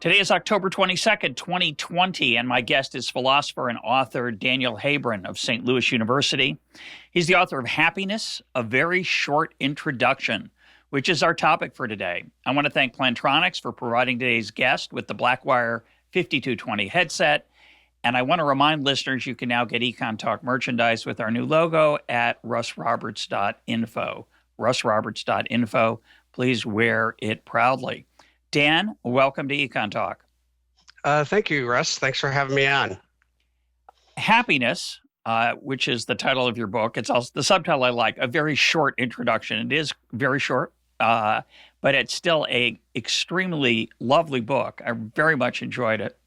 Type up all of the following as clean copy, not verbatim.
Today is October 22nd, 2020, and my guest is philosopher and author Daniel Haybron of St. Louis University. He's the author of Happiness, A Very Short Introduction, which is our topic for today. I want to thank Plantronics for providing today's guest with the Blackwire 5220 headset, and I want to remind listeners you can now get EconTalk merchandise with our new logo at russroberts.info. russroberts.info. Please wear it proudly. Dan, welcome to EconTalk. Thank you, Russ. Thanks for having me on. Happiness, which is the title of your book. It's also the subtitle I like, A Very Short Introduction. It is very short, but it's still a extremely lovely book. I very much enjoyed it.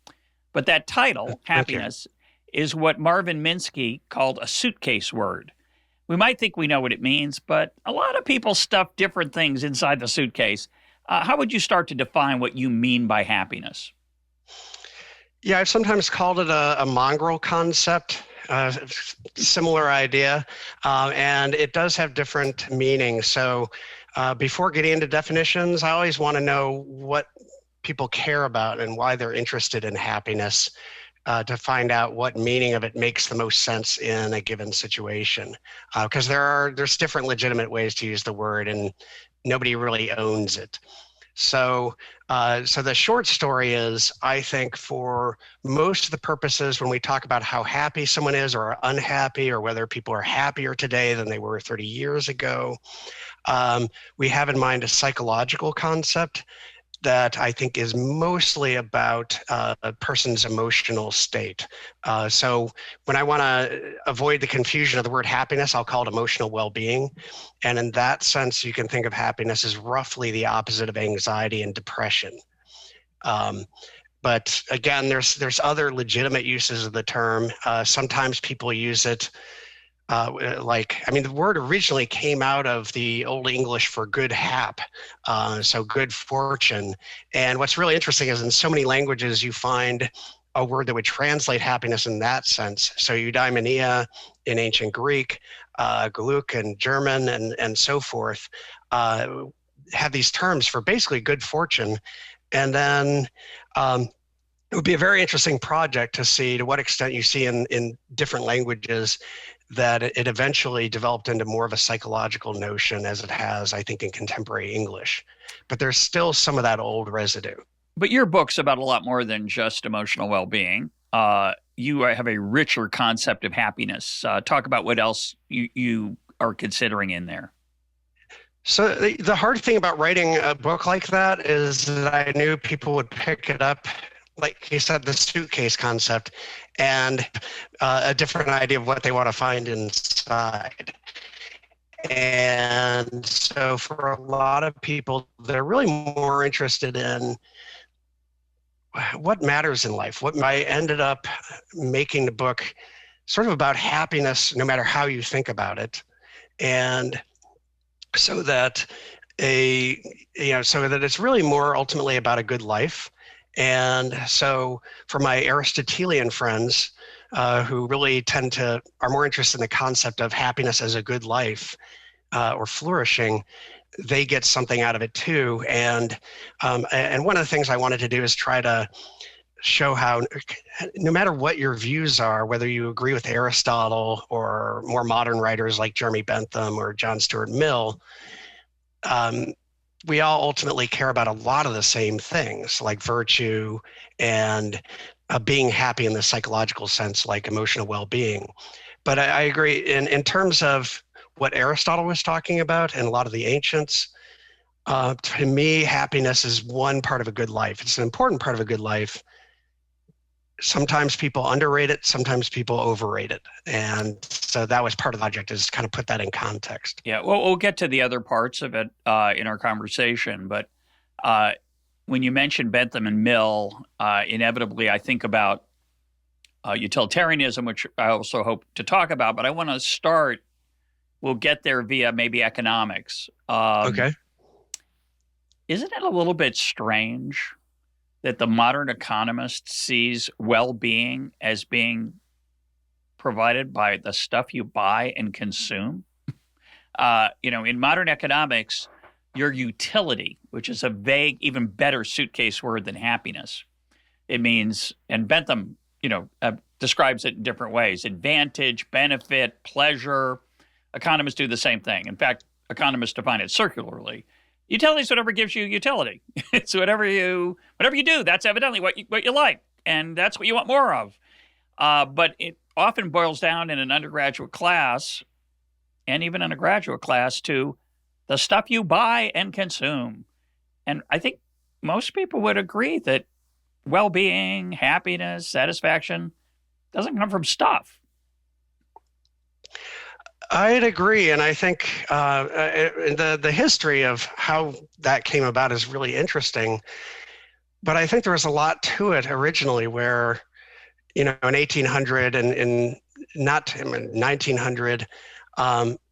But that title, Happiness, is what Marvin Minsky called a suitcase word. We might think we know what it means, but a lot of people stuff different things inside the suitcase. How would you start to define what you mean by happiness? Yeah, I've sometimes called it a mongrel concept, similar idea, and it does have different meanings. So before getting into definitions, I always want to know what people care about and why they're interested in happiness to find out what meaning of it makes the most sense in a given situation. Because there's different legitimate ways to use the word, and nobody really owns it. So the short story is, I think for most of the purposes when we talk about how happy someone is or unhappy, or whether people are happier today than they were 30 years ago, we have in mind a psychological concept that I think is mostly about a person's emotional state. So when I want to avoid the confusion of the word happiness, I'll call it emotional well-being. And in that sense, you can think of happiness as roughly the opposite of anxiety and depression. But again, there's other legitimate uses of the term. Sometimes people use it the word originally came out of the Old English for good hap, so good fortune. And what's really interesting is in so many languages you find a word that would translate happiness in that sense. So eudaimonia in ancient Greek, Glück in German, and so forth, have these terms for basically good fortune. And then it would be a very interesting project to see to what extent you see in different languages that it eventually developed into more of a psychological notion, as it has, I think, in contemporary English. But there's still some of that old residue. But your book's about a lot more than just emotional well-being. You have a richer concept of happiness. Talk about what else you are considering in there. So the hard thing about writing a book like that is that I knew people would pick it up, like you said, the suitcase concept, and a different idea of what they want to find inside. And so for a lot of people, they're really more interested in what matters in life. I ended up making the book sort of about happiness, no matter how you think about it. And so that it's really more ultimately about a good life. And so for my Aristotelian friends who really are more interested in the concept of happiness as a good life or flourishing, they get something out of it too. And one of the things I wanted to do is try to show how no matter what your views are, whether you agree with Aristotle or more modern writers like Jeremy Bentham or John Stuart Mill, we all ultimately care about a lot of the same things, like virtue and being happy in the psychological sense, like emotional well-being. But I agree in terms of what Aristotle was talking about and a lot of the ancients, to me, happiness is one part of a good life. It's an important part of a good life. Sometimes people underrate it, sometimes people overrate it. And so that was part of the project, is kind of put that in context. Yeah, well, we'll get to the other parts of it in our conversation. But when you mention Bentham and Mill, inevitably I think about utilitarianism, which I also hope to talk about. But I want to start, we'll get there via maybe economics. Okay. Isn't it a little bit strange that the modern economist sees well-being as being provided by the stuff you buy and consume? In modern economics, your utility, which is a vague, even better suitcase word than happiness. It means, and Bentham, describes it in different ways: advantage, benefit, pleasure. Economists do the same thing. In fact, economists define it circularly. Utility is whatever gives you utility. It's whatever you do, that's evidently what you like, and that's what you want more of. But it often boils down in an undergraduate class, and even in a graduate class, to the stuff you buy and consume. And I think most people would agree that well-being, happiness, satisfaction doesn't come from stuff. I'd agree, and I think the history of how that came about is really interesting. But I think there was a lot to it originally, where in 1800 and not in 1900,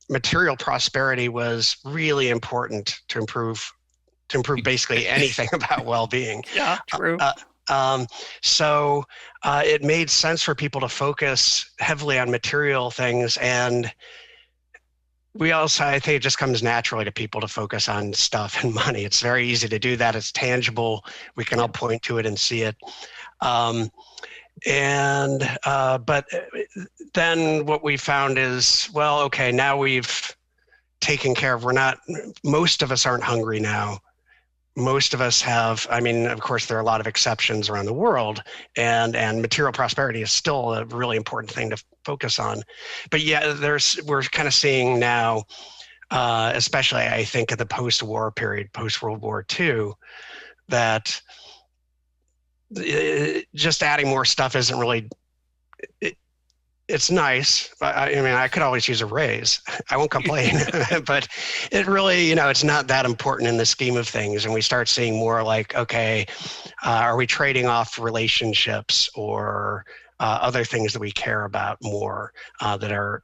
material prosperity was really important to improve basically anything about well-being. Yeah, true. So it made sense for people to focus heavily on material things, and I think it just comes naturally to people to focus on stuff and money. It's very easy to do that. It's tangible. We can all point to it and see it. But then what we found is, well, okay, now we've taken care of, most of us aren't hungry now. Most of us have, of course, there are a lot of exceptions around the world, and material prosperity is still a really important thing to focus on. But yeah, we're kind of seeing now, especially I think at the post-war period, post-World War II, that just adding more stuff isn't really, it's nice. I could always use a raise. I won't complain, but it really, it's not that important in the scheme of things. And we start seeing more like, okay, are we trading off relationships or other things that we care about more that are,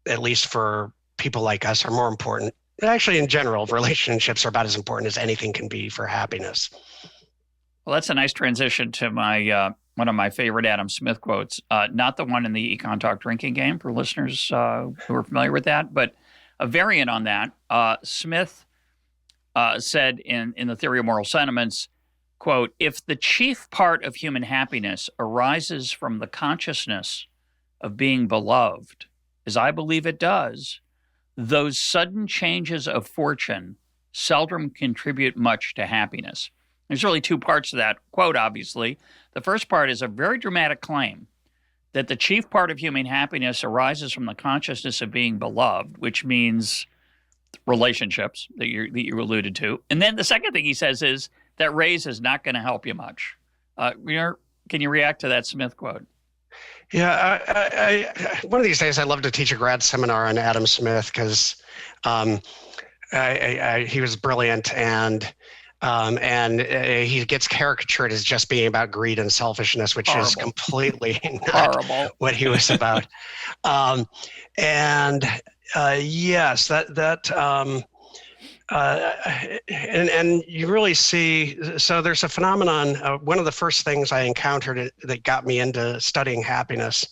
at least for people like us, are more important? Actually, in general, relationships are about as important as anything can be for happiness. Well, that's a nice transition to my one of my favorite Adam Smith quotes, not the one in the EconTalk drinking game for listeners who are familiar with that, but a variant on that. Smith said in The Theory of Moral Sentiments, quote, "If the chief part of human happiness arises from the consciousness of being beloved, as I believe it does, those sudden changes of fortune seldom contribute much to happiness." There's really two parts to that quote, obviously. The first part is a very dramatic claim that the chief part of human happiness arises from the consciousness of being beloved, which means relationships that you alluded to. And then the second thing he says is that raise is not going to help you much. Can you react to that Smith quote? Yeah, I one of these days I'd love to teach a grad seminar on Adam Smith, because he was brilliant, and he gets caricatured as just being about greed and selfishness, which Horrible. is completely not what he was about. Yes, and you really see, so there's a phenomenon. One of the first things I encountered that got me into studying happiness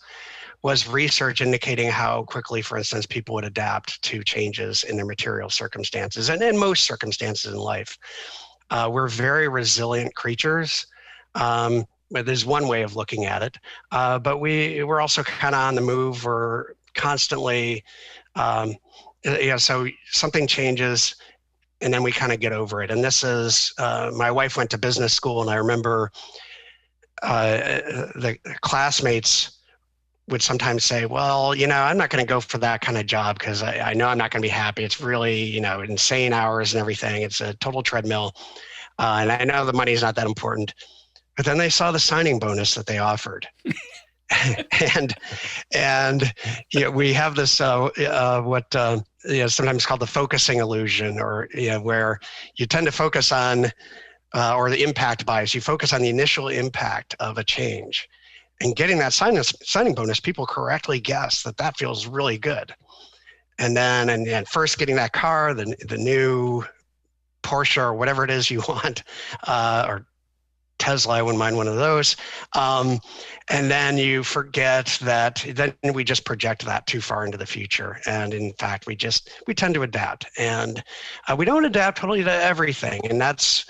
was research indicating how quickly, for instance, people would adapt to changes in their material circumstances and in most circumstances in life. We're very resilient creatures. But there's one way of looking at it. But we're also kind of on the move. We're constantly, so something changes, and then we kind of get over it. And this is, my wife went to business school, and I remember the classmates would sometimes say, well, I'm not going to go for that kind of job because I know I'm not going to be happy. It's really, insane hours and everything. It's a total treadmill. And I know the money is not that important. But then they saw the signing bonus that they offered. and we have this, sometimes called the focusing illusion, or where you tend to focus on, or the impact bias. You focus on the initial impact of a change. And getting that signing bonus, people correctly guess that feels really good. And then, and first getting that car, the new Porsche or whatever it is you want, or Tesla. I wouldn't mind one of those. And then you forget that then we just project that too far into the future. And in fact, we tend to adapt, and we don't adapt totally to everything. And that's,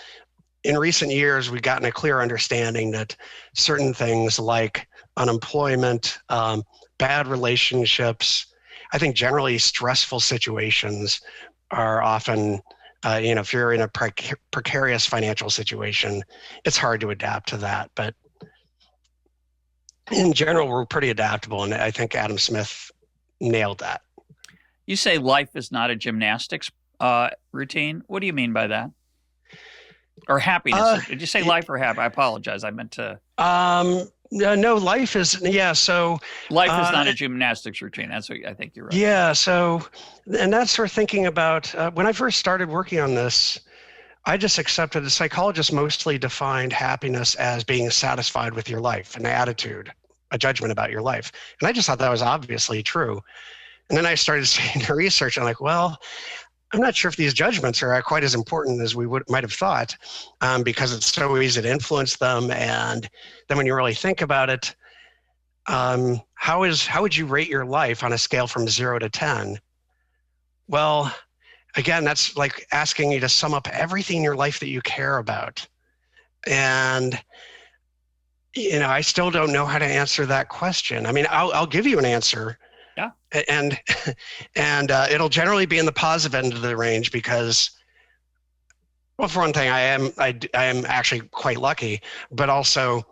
in recent years, we've gotten a clear understanding that certain things like unemployment, bad relationships, I think generally stressful situations are often, if you're in a precarious financial situation, it's hard to adapt to that. But in general, we're pretty adaptable. And I think Adam Smith nailed that. You say life is not a gymnastics routine. What do you mean by that? Or happiness? Did you say life or happy? I apologize. I meant to. No, life is, yeah. So life is not a gymnastics routine. That's what I think you're right. Yeah. So, and that's sort of thinking about when I first started working on this, I just accepted the psychologists mostly defined happiness as being satisfied with your life, an attitude, a judgment about your life. And I just thought that was obviously true. And then I started seeing the research and I'm like, well, I'm not sure if these judgments are quite as important as we might have thought, because it's so easy to influence them. And then when you really think about it, how would you rate your life on a scale from 0 to 10? Well, again, that's like asking you to sum up everything in your life that you care about. And, I still don't know how to answer that question. I mean, I'll give you an answer. Yeah. And it'll generally be in the positive end of the range because, well, for one thing, I am actually quite lucky, but also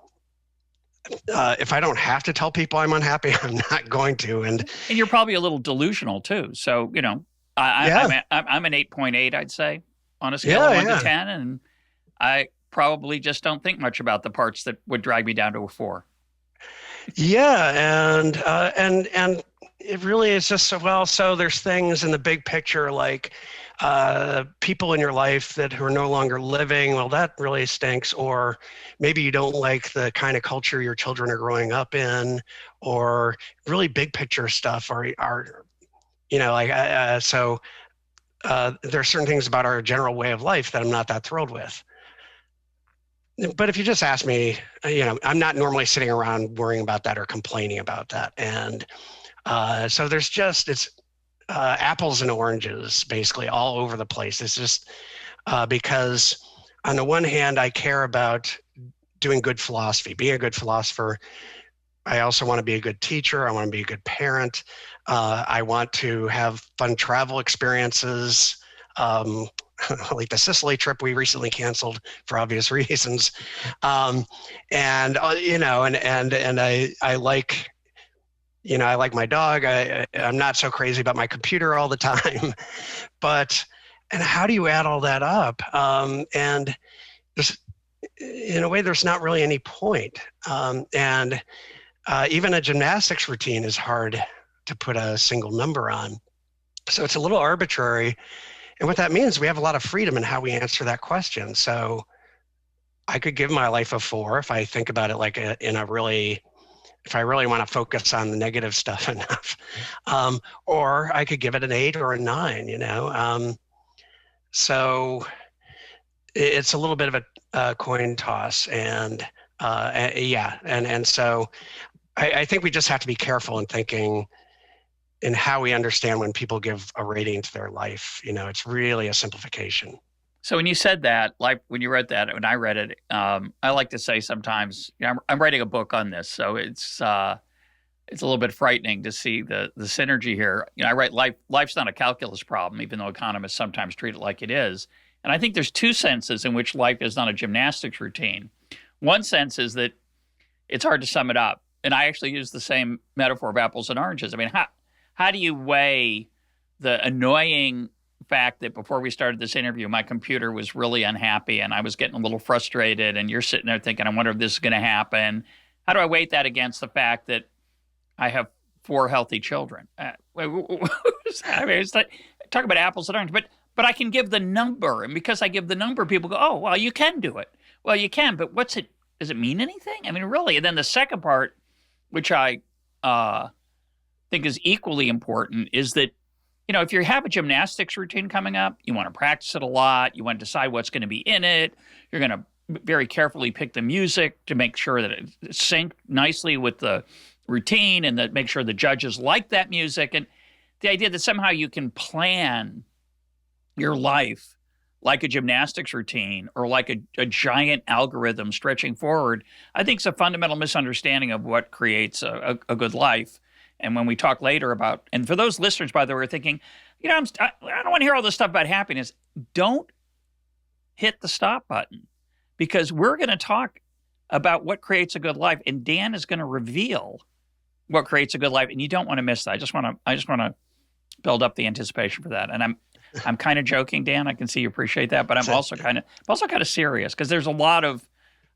if I don't have to tell people I'm unhappy, I'm not going to. And you're probably a little delusional too. So, I'm an 8.8, I'd say, on a scale of 1 to 10. And I probably just don't think much about the parts that would drag me down to a 4. Yeah. And it really is just so there's things in the big picture like people in your life who are no longer living. Well, that really stinks. Or maybe you don't like the kind of culture your children are growing up in, or really big picture stuff so there are certain things about our general way of life that I'm not that thrilled with. But if you just ask me, I'm not normally sitting around worrying about that or complaining about that. And so it's apples and oranges basically all over the place. It's just because on the one hand, I care about doing good philosophy, being a good philosopher. I also want to be a good teacher. I want to be a good parent. I want to have fun travel experiences, like the Sicily trip we recently canceled for obvious reasons. I like, I like my dog. I'm not so crazy about my computer all the time, and how do you add all that up? And there's, in a way, there's not really any point. Even a gymnastics routine is hard to put a single number on. So it's a little arbitrary. And what that means, we have a lot of freedom in how we answer that question. So I could give my life a 4 if I think about it if I really want to focus on the negative stuff enough. Or I could give it an 8 or a 9, So it's a little bit of a coin toss. And so I think we just have to be careful in thinking in how we understand when people give a rating to their life. It's really a simplification. So when you said that, like when you read that, when I read it, I like to say sometimes, I'm writing a book on this, so it's a little bit frightening to see the synergy here. I write life's not a calculus problem, even though economists sometimes treat it like it is. And I think there's 2 senses in which life is not a gymnastics routine. One sense is that it's hard to sum it up. And I actually use the same metaphor of apples and oranges. I mean, how do you weigh the annoying fact that before we started this interview, my computer was really unhappy and I was getting a little frustrated, and you're sitting there thinking, I wonder if this is going to happen. How do I weight that against the fact that I have 4 healthy children? I mean, it's like, talk about apples and oranges, but I can give the number. And because I give the number, people go, oh, well, you can do it. Well, you can, but does it mean anything? I mean, really? And then the second part, which I think is equally important, is that, if you have a gymnastics routine coming up, you want to practice it a lot. You want to decide what's going to be in it. You're going to very carefully pick the music to make sure that it synced nicely with the routine, and that make sure the judges like that music. And the idea that somehow you can plan your life like a gymnastics routine or like a giant algorithm stretching forward, I think is a fundamental misunderstanding of what creates a good life. And when we talk later about, and for those listeners, by the way, are thinking, I don't want to hear all this stuff about happiness. Don't hit the stop button, because we're going to talk about what creates a good life, and Dan is going to reveal what creates a good life, and you don't want to miss that. I just want to build up the anticipation for that. And I'm kind of joking, Dan. I can see you appreciate that, but I'm also kind of serious, because there's I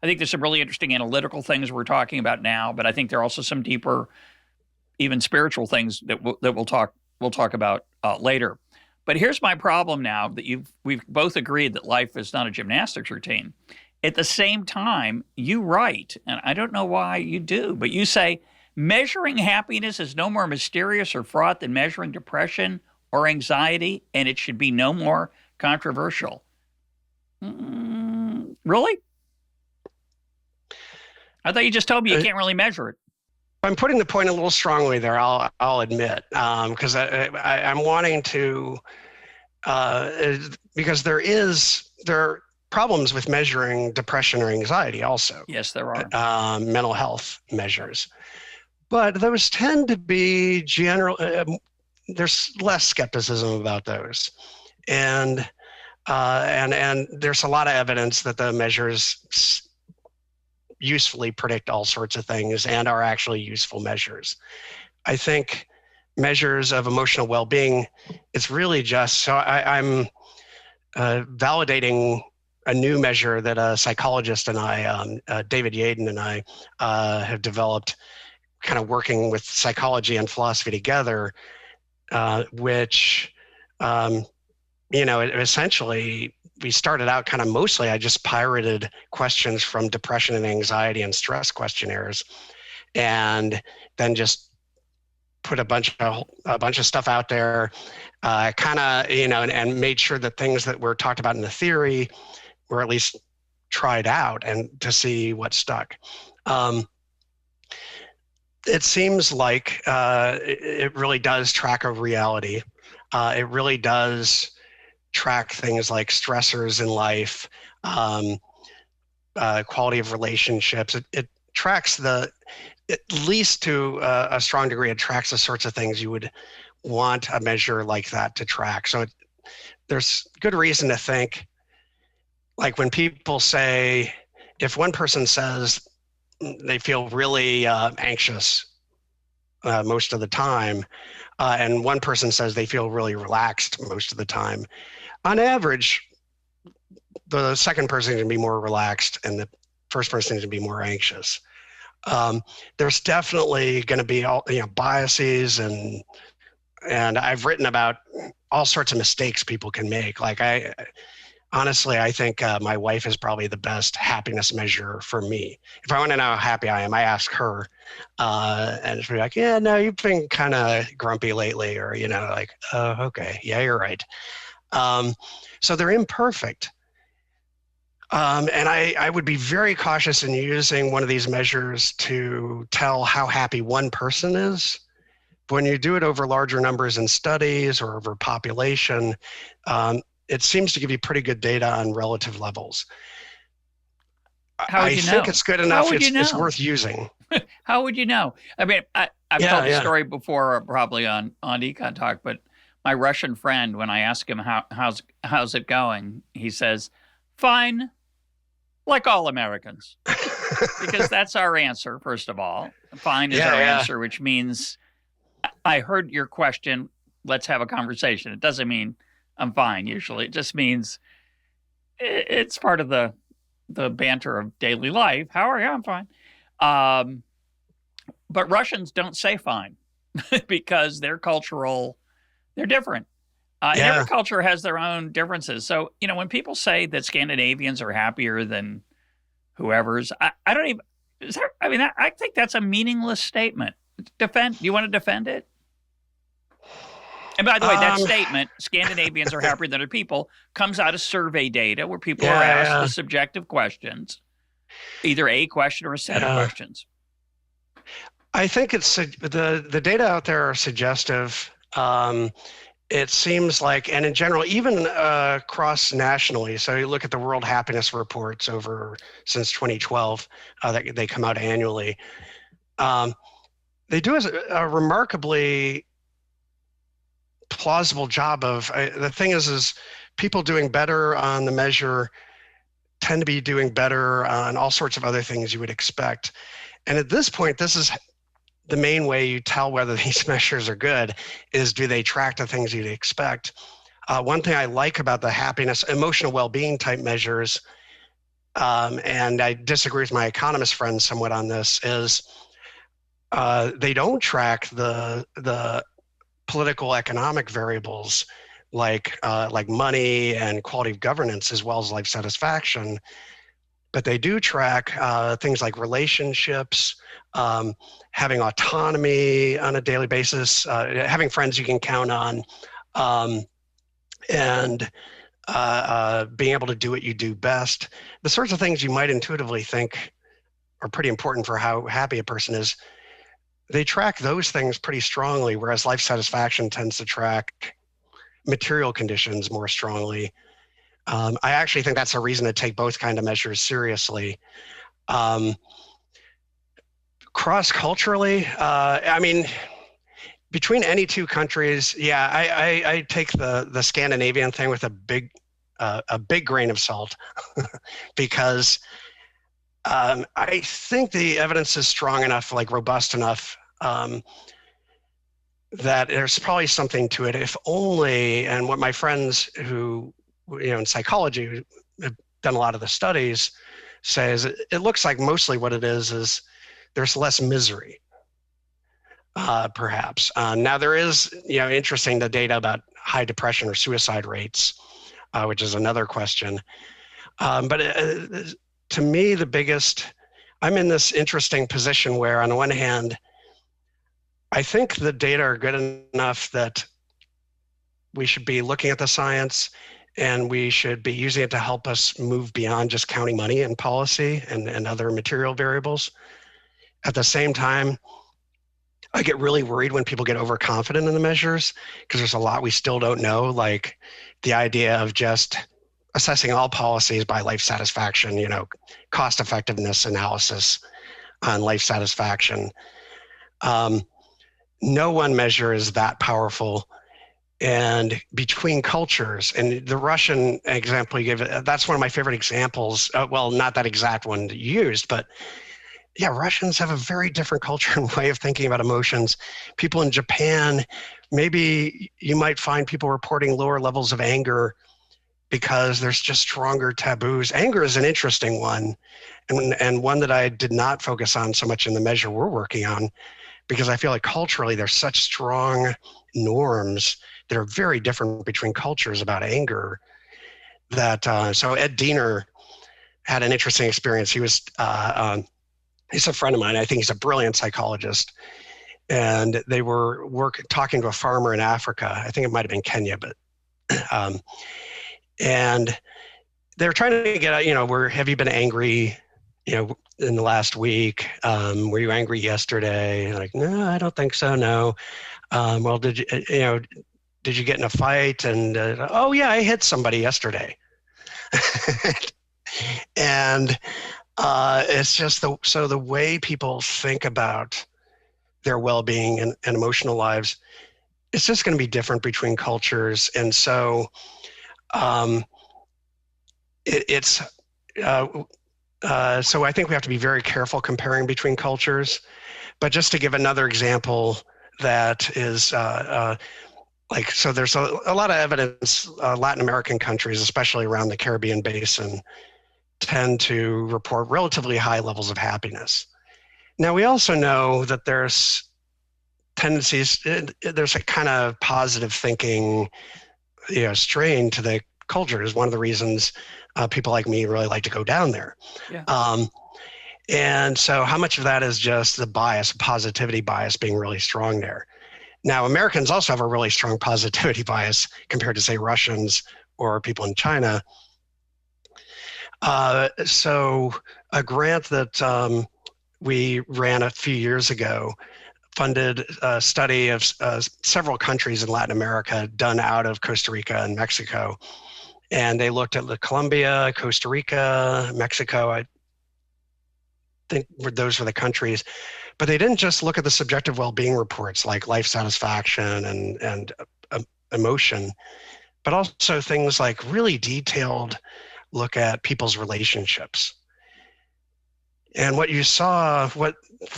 think there's some really interesting analytical things we're talking about now, but I think there are also some deeper, even spiritual things that we'll talk about later. But here's my problem now that we've both agreed that life is not a gymnastics routine. At the same time, you write, and I don't know why you do, but you say measuring happiness is no more mysterious or fraught than measuring depression or anxiety, and it should be no more controversial. Really? I thought you just told me you can't really measure it. I'm putting the point a little strongly there, I'll admit, because I'm wanting to, because there are problems with measuring depression or anxiety also. Yes, there are. Mental health measures. But those tend to be general, there's less skepticism about those. And there's a lot of evidence that the measures usefully predict all sorts of things and are actually useful measures. I think measures of emotional well-being, it's really just, so I'm validating a new measure that a psychologist and I, David Yaden and I, have developed, kind of working with psychology and philosophy together, which, essentially, we started out kind of mostly, I just pirated questions from depression and anxiety and stress questionnaires, and then just put a bunch of stuff out there, and made sure that things that were talked about in the theory were at least tried out and to see what stuck. It seems like it really does track a reality. It really does track things like stressors in life, quality of relationships. It tracks at least to a strong degree, it tracks the sorts of things you would want a measure like that to track. So there's good reason to think, like when people say, if one person says they feel really anxious most of the time, and one person says they feel really relaxed most of the time, on average, the second person is going to be more relaxed and the first person is going to be more anxious. There's definitely going to be biases, and I've written about all sorts of mistakes people can make. Like honestly, I think my wife is probably the best happiness measure for me. If I want to know how happy I am, I ask her, and she'll be like, "Yeah, no, you've been kind of grumpy lately," or "Oh, okay, yeah, you're right." So they're imperfect. And I would be very cautious in using one of these measures to tell how happy one person is. But when you do it over larger numbers in studies or over population, it seems to give you pretty good data on relative levels. I think it's good enough. It's worth using. How would you know? I mean, I've told the story before, probably on EconTalk, but my Russian friend, when I ask him how's it going, he says, "Fine, like all Americans," because that's our answer. First of all, fine is our answer, which means I heard your question. Let's have a conversation. It doesn't mean I'm fine. Usually, it just means it's part of the banter of daily life. How are you? I'm fine. But Russians don't say fine because they're different. Every culture has their own differences. So, when people say that Scandinavians are happier than whoever's, I don't even, I think that's a meaningless statement. Do you want to defend it? And by the way, that statement, Scandinavians are happier than other people, comes out of survey data where people are asked the subjective questions, either a question or a set of questions. I think it's the data out there are suggestive. It seems like, and in general, even cross nationally. So you look at the World Happiness Reports since 2012 that they come out annually. They do a remarkably plausible job of, the thing is people doing better on the measure tend to be doing better on all sorts of other things you would expect. And at this point, this is the main way you tell whether these measures are good, is do they track the things you'd expect? One thing I like about the happiness, emotional well-being type measures, and I disagree with my economist friends somewhat on this, is they don't track the political economic variables like money and quality of governance, as well as life satisfaction. But they do track things like relationships, having autonomy on a daily basis, having friends you can count on, and being able to do what you do best. The sorts of things you might intuitively think are pretty important for how happy a person is. They track those things pretty strongly, whereas life satisfaction tends to track material conditions more strongly. I actually think that's a reason to take both kind of measures seriously. Cross-culturally, I mean, between any two countries, I take the Scandinavian thing with a big grain of salt because I think the evidence is strong enough, like robust enough, that there's probably something to it. If only, and what my friends who, in psychology, who have done a lot of the studies, says it looks like mostly what it is there's less misery, perhaps. Now there is, interesting, the data about high depression or suicide rates, which is another question. But to me, I'm in this interesting position where, on the one hand, I think the data are good enough that we should be looking at the science and we should be using it to help us move beyond just counting money in policy and other material variables. At the same time, I get really worried when people get overconfident in the measures because there's a lot we still don't know, like the idea of just assessing all policies by life satisfaction, cost effectiveness analysis on life satisfaction. No one measure is that powerful. And between cultures, and the Russian example you gave, that's one of my favorite examples. Well, not that exact one that you used, but yeah, Russians have a very different culture and way of thinking about emotions. People in Japan, maybe you might find people reporting lower levels of anger because there's just stronger taboos. Anger is an interesting one, and one that I did not focus on so much in the measure we're working on, because I feel like culturally there's such strong norms that are very different between cultures about anger that, so Ed Diener had an interesting experience. He was, he's a friend of mine. I think he's a brilliant psychologist. And they were talking to a farmer in Africa. I think it might've been Kenya, but, and they're trying to get out, have you been angry, in the last week? Were you angry yesterday? Like, no, I don't think so. No. Well, did you get in a fight? And, oh yeah, I hit somebody yesterday. And it's just the way people think about their well-being and emotional lives, it's just going to be different between cultures. And so so I think we have to be very careful comparing between cultures. But just to give another example that is so there's a lot of evidence, Latin American countries, especially around the Caribbean basin, tend to report relatively high levels of happiness. Now, we also know that there's tendencies, there's a kind of positive thinking, strain to the culture is one of the reasons people like me really like to go down there. Yeah. And so how much of that is just the bias, positivity bias being really strong there? Now, Americans also have a really strong positivity bias compared to, say, Russians or people in China. So a grant that we ran a few years ago funded a study of several countries in Latin America done out of Costa Rica and Mexico. And they looked at Colombia, Costa Rica, Mexico. I think those were the countries. But they didn't just look at the subjective well-being reports like life satisfaction and emotion, but also things like really detailed look at people's relationships. And what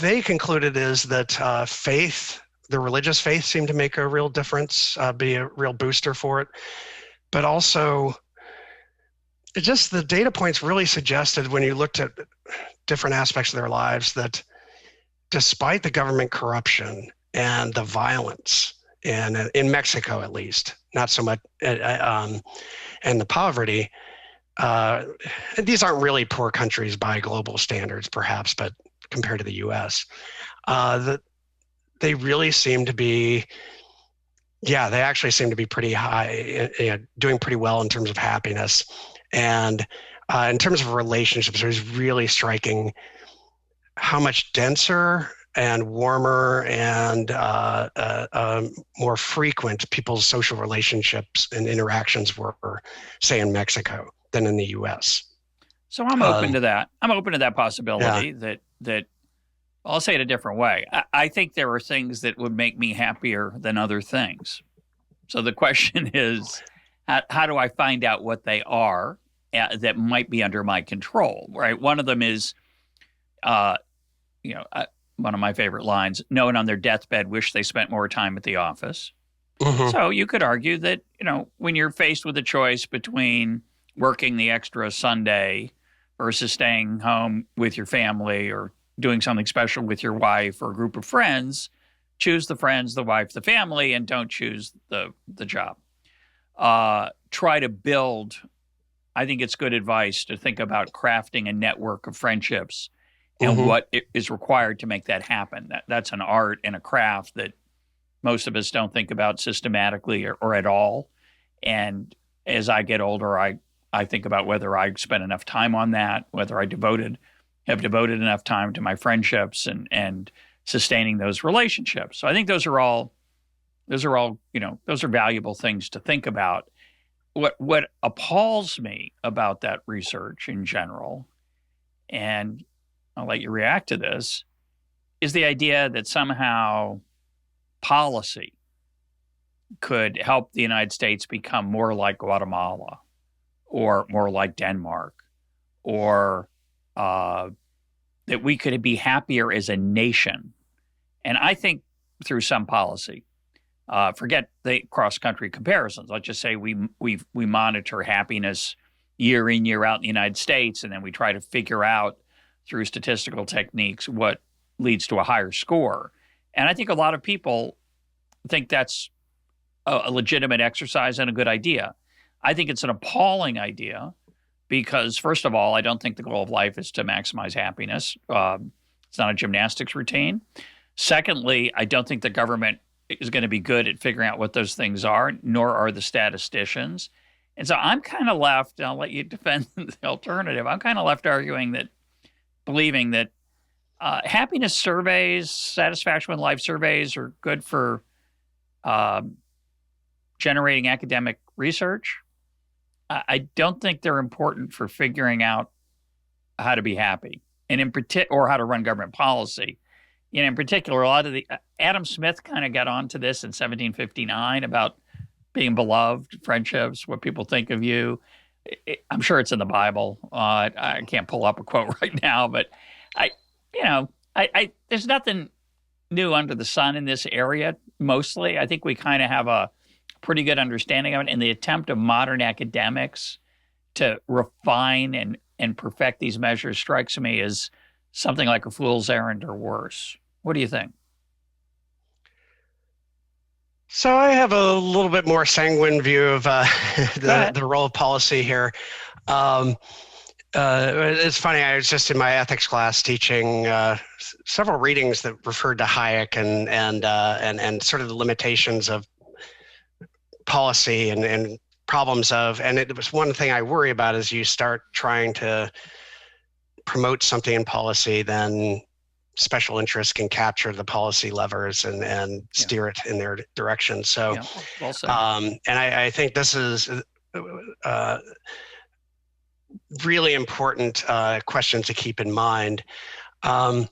they concluded is that faith, the religious faith, seemed to make a real difference, be a real booster for it. But also, the data points really suggested when you looked at different aspects of their lives that despite the government corruption and the violence, and in Mexico at least, not so much, and the poverty, these aren't really poor countries by global standards, perhaps, but compared to the U.S., that they really seem to be, they actually seem to be pretty high, doing pretty well in terms of happiness. And in terms of relationships, it was really striking how much denser and warmer and more frequent people's social relationships and interactions were, say, in Mexico than in the U.S. So I'm open to that. I'm open to that possibility that I'll say it a different way. I think there are things that would make me happier than other things. So the question is, how do I find out what they are that might be under my control, right? One of them is, one of my favorite lines, no one on their deathbed wish they spent more time at the office. Mm-hmm. So you could argue that, when you're faced with a choice between working the extra Sunday versus staying home with your family or doing something special with your wife or a group of friends, choose the friends, the wife, the family, and don't choose the job. Try to build, I think it's good advice to think about crafting a network of friendships and what is required to make that happen. That's an art and a craft that most of us don't think about systematically or at all. And as I get older, I think about whether I spent enough time on that, whether I have devoted enough time to my friendships and sustaining those relationships. So I think those are all, those are valuable things to think about. What appalls me about that research in general, and I'll let you react to this, is the idea that somehow policy could help the United States become more like Guatemala or more like Denmark, or that we could be happier as a nation. And I think through some policy, forget the cross-country comparisons. Let's just say we monitor happiness year in, year out in the United States, and then we try to figure out through statistical techniques what leads to a higher score. And I think a lot of people think that's a legitimate exercise and a good idea. I think it's an appalling idea because, first of all, I don't think the goal of life is to maximize happiness. It's not a gymnastics routine. Secondly, I don't think the government is going to be good at figuring out what those things are, nor are the statisticians. And so I'm kind of left, and I'll let you defend the alternative, I'm kind of left believing that happiness surveys, satisfaction with life surveys are good for generating academic research. I don't think they're important for figuring out how to be happy, and or how to run government policy. In particular, a lot of Adam Smith kind of got onto this in 1759 about being beloved, friendships, what people think of you. I'm sure it's in the Bible. I can't pull up a quote right now, but there's nothing new under the sun in this area. Mostly, I think we kind of have a pretty good understanding of it. And the attempt of modern academics to refine and perfect these measures strikes me as something like a fool's errand or worse. What do you think? So I have a little bit more sanguine view of the role of policy here. It's funny. I was just in my ethics class teaching several readings that referred to Hayek and sort of the limitations of policy and problems of. And it was one thing I worry about is you start trying to promote something in policy, then special interests can capture the policy levers and steer it in their direction. So, well said. And I think this is really important question to keep in mind. I'm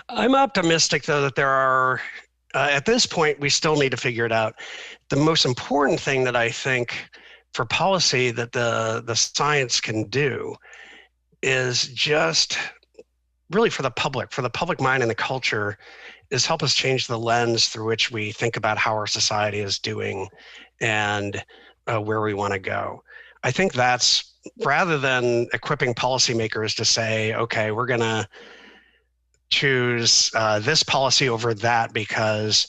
optimistic, though, that there are, at this point, we still need to figure it out. The most important thing that I think for policy that the science can do is just really for the public mind and the culture, is help us change the lens through which we think about how our society is doing and where we want to go. I think that's, rather than equipping policymakers to say, okay, we're going to choose this policy over that because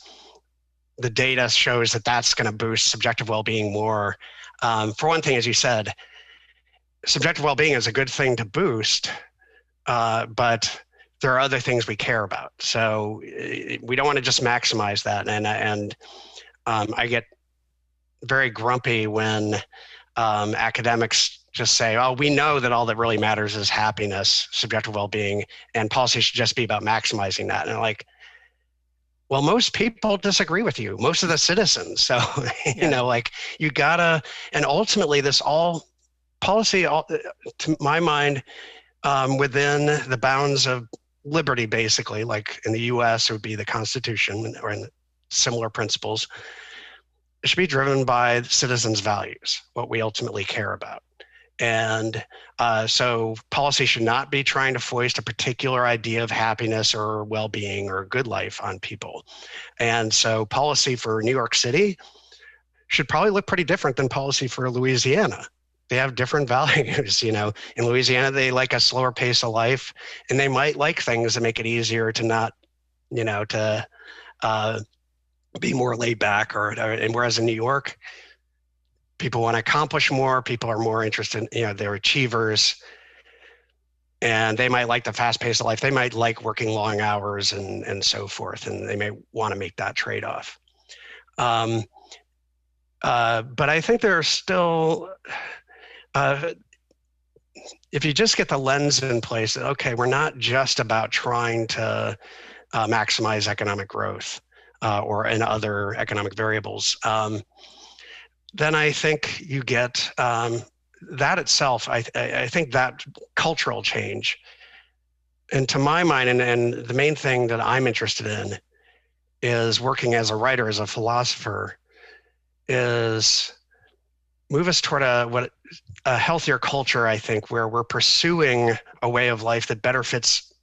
the data shows that that's going to boost subjective well-being more. For one thing, as you said, subjective well-being is a good thing to boost, but there are other things we care about. So we don't want to just maximize that. And I get very grumpy when academics just say, oh, we know that all that really matters is happiness, subjective well-being, and policy should just be about maximizing that. And I'm like, well, most people disagree with you, most of the citizens. So, you know, like you gotta, and ultimately this all policy, to my mind, within the bounds of liberty, basically, like in the US, it would be the Constitution or in similar principles, it should be driven by citizens' values, what we ultimately care about. And so policy should not be trying to foist a particular idea of happiness or well-being or a good life on people. And so policy for New York City should probably look pretty different than policy for Louisiana. They have different values. You know, in Louisiana, they like a slower pace of life, and they might like things that make it easier to not, you know, to be more laid back, and whereas in New York, people want to accomplish more, people are more interested, you know, they're achievers, and they might like the fast pace of life. They might like working long hours and so forth, and they may want to make that trade-off. But I think there are still, if you just get the lens in place, that, okay, we're not just about trying to maximize economic growth or in other economic variables, then I think you get that itself. I think that cultural change, and to my mind, and the main thing that I'm interested in is working as a writer, as a philosopher, is move us toward a healthier culture, I think, where we're pursuing a way of life that better fits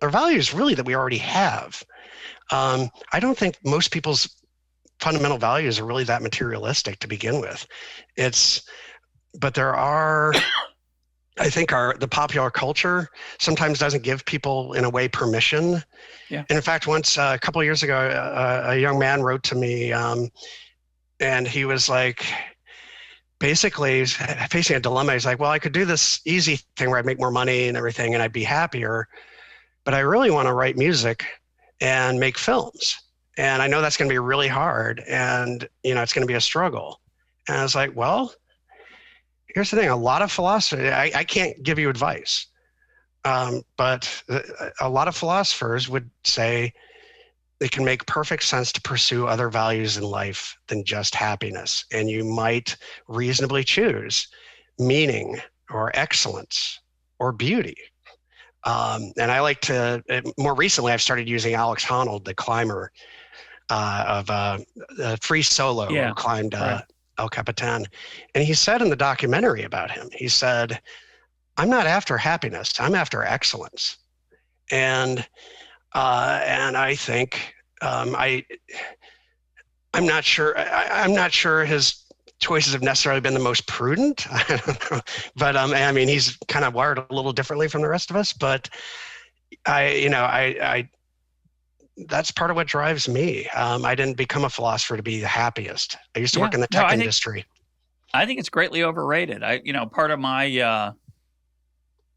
our values, really, that we already have. I don't think most people's fundamental values are really that materialistic to begin with. But there are, I think the popular culture sometimes doesn't give people, in a way, permission. Yeah. And in fact, once, a couple of years ago, a young man wrote to me, and he was like, basically facing a dilemma. He's like, well, I could do this easy thing where I'd make more money and everything, and I'd be happier, but I really want to write music and make films. And I know that's going to be really hard, and, you know, it's going to be a struggle. And I was like, well, here's the thing. A lot of philosophers, I can't give you advice, but a lot of philosophers would say it can make perfect sense to pursue other values in life than just happiness. And you might reasonably choose meaning or excellence or beauty. And I like to, more recently, I've started using Alex Honnold, the climber, of free solo, who climbed El Capitan. And he said in the documentary about him, he said, I'm not after happiness, I'm after excellence. And I think I'm not sure his choices have necessarily been the most prudent. I don't know. But I mean, he's kind of wired a little differently from the rest of us. But I that's part of what drives me. I didn't become a philosopher to be the happiest. I used to work in the tech industry. I think it's greatly overrated. Part of my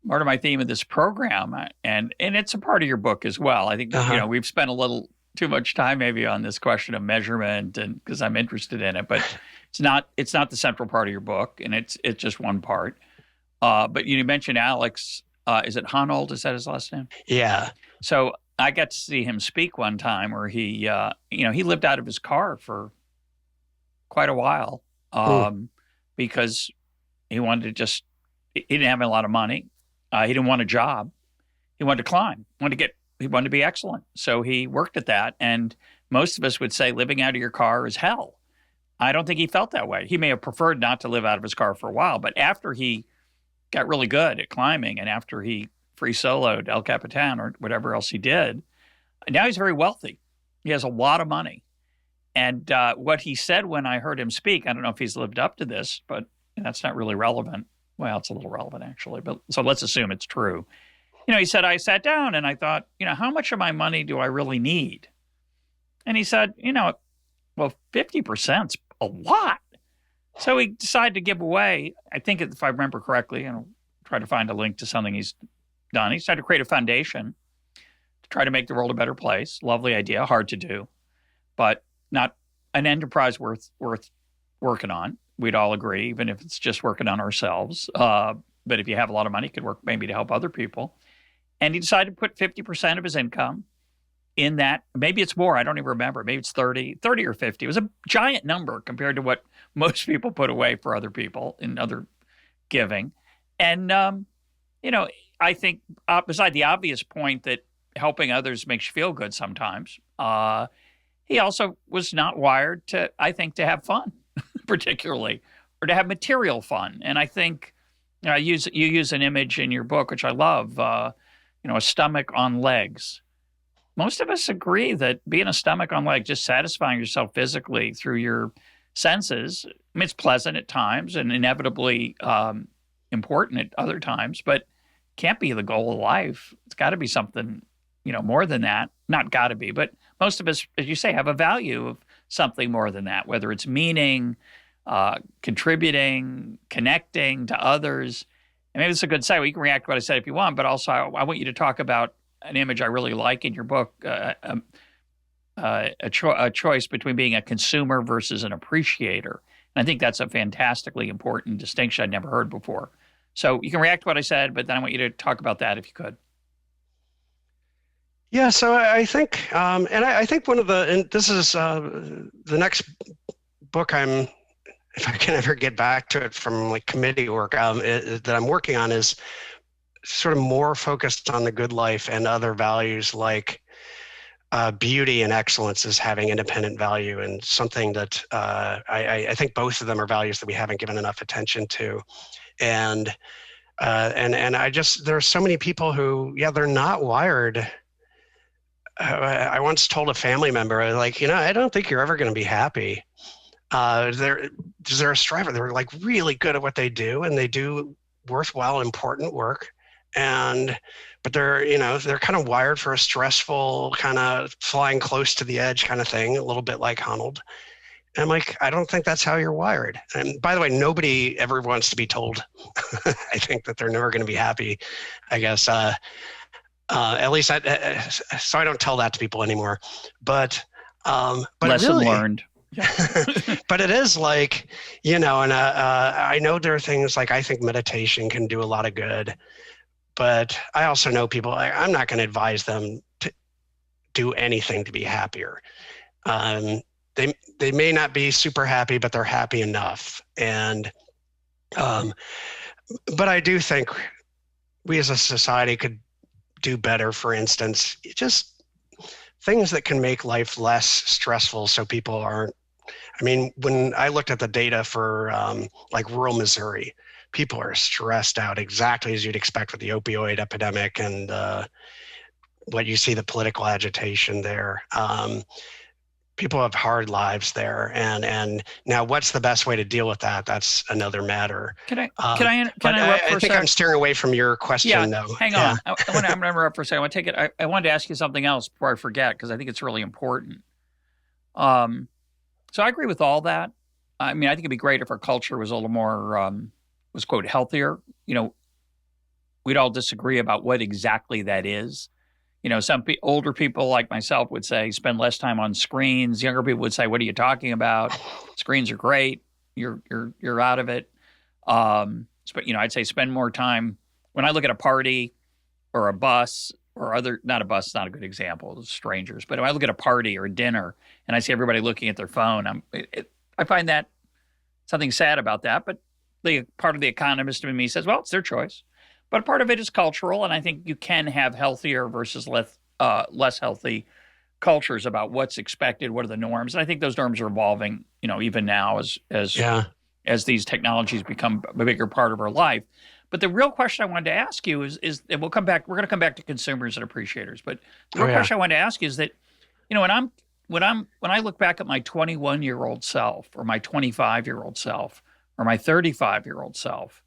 part of my theme of this program, and it's a part of your book as well. I think we've spent a little too much time maybe on this question of measurement, and because I'm interested in it, but it's not the central part of your book, and it's just one part. But you mentioned Alex. Is it Honnold? Is that his last name? Yeah. So I got to see him speak one time where he lived out of his car for quite a while because he wanted to he didn't have a lot of money. He didn't want a job. He wanted to climb. He wanted to be excellent. So he worked at that. And most of us would say living out of your car is hell. I don't think he felt that way. He may have preferred not to live out of his car for a while, but after he got really good at climbing, and after he free soloed El Capitan or whatever else he did, now he's very wealthy. He has a lot of money. And what he said when I heard him speak, I don't know if he's lived up to this, but that's not really relevant. Well, it's a little relevant actually, but so let's assume it's true. He said, I sat down and I thought, how much of my money do I really need? And he said, well, 50%'s a lot. So he decided to give away, I think if I remember correctly, and I'll try to find a link to something he's done. He decided to create a foundation to try to make the world a better place. Lovely idea, hard to do, but not an enterprise worth working on. We'd all agree, even if it's just working on ourselves. But if you have a lot of money, it could work maybe to help other people. And he decided to put 50% of his income in that. Maybe it's more. I don't even remember. Maybe it's 30 or 50. It was a giant number compared to what most people put away for other people in other giving. And, I think beside the obvious point that helping others makes you feel good sometimes, he also was not wired to have fun, particularly, or to have material fun. And I think you use an image in your book, which I love, a stomach on legs. Most of us agree that being a stomach on legs, just satisfying yourself physically through your senses, it's pleasant at times and inevitably important at other times, but can't be the goal of life. It's got to be something, more than that. Not got to be, but most of us, as you say, have a value of something more than that, whether it's meaning, contributing, connecting to others. And maybe it's a good segue. You can react to what I said if you want, but also I want you to talk about an image I really like in your book, a choice between being a consumer versus an appreciator. And I think that's a fantastically important distinction I'd never heard before. So you can react to what I said, but then I want you to talk about that if you could. Yeah, so I think, and I think and this is the next book if I can ever get back to it from like committee work that I'm working on is sort of more focused on the good life and other values like beauty and excellence as having independent value, and something that I think both of them are values that we haven't given enough attention to. And there's so many people who, they're not wired. I once told a family member, like, I don't think you're ever going to be happy. They're a striver. They're like really good at what they do, and they do worthwhile, important work. But they're kind of wired for a stressful, kind of flying close to the edge kind of thing, a little bit like Honnold. And I'm like, I don't think that's how you're wired. And by the way, nobody ever wants to be told, I think, that they're never going to be happy, I guess. At least so I don't tell that to people anymore. But lesson learned. But it is like, and I know there are things like, I think meditation can do a lot of good, but I also know people, I'm not going to advise them to do anything to be happier. They may not be super happy, but they're happy enough. And, but I do think we as a society could do better. For instance, just things that can make life less stressful so people aren't. I mean, when I looked at the data for like rural Missouri, people are stressed out exactly as you'd expect with the opioid epidemic and what you see, the political agitation there. People have hard lives there, and now what's the best way to deal with that? That's another matter. Can I interrupt for a second? I think I'm steering away from your question, though. Hang on. I'm going to interrupt for a second. I wanted to ask you something else before I forget, because I think it's really important. So I agree with all that. I mean, I think it'd be great if our culture was a little more, was quote, healthier. we'd all disagree about what exactly that is. Some older people like myself would say, spend less time on screens. Younger people would say, what are you talking about? Screens are great. You're out of it. But, I'd say spend more time. When I look at a party or a bus or not a bus, it's not a good example, it's strangers. But when I look at a party or a dinner and I see everybody looking at their phone, I find that something sad about that. But the part of the economist in me says, well, it's their choice. But part of it is cultural, and I think you can have healthier versus less healthy cultures about what's expected, what are the norms. And I think those norms are evolving, even now as these technologies become a bigger part of our life. But the real question I wanted to ask you is and we're going to come back to consumers and appreciators. But the real question I wanted to ask you is that, when I look back at my 21-year-old self or my 25-year-old self or my 35-year-old self,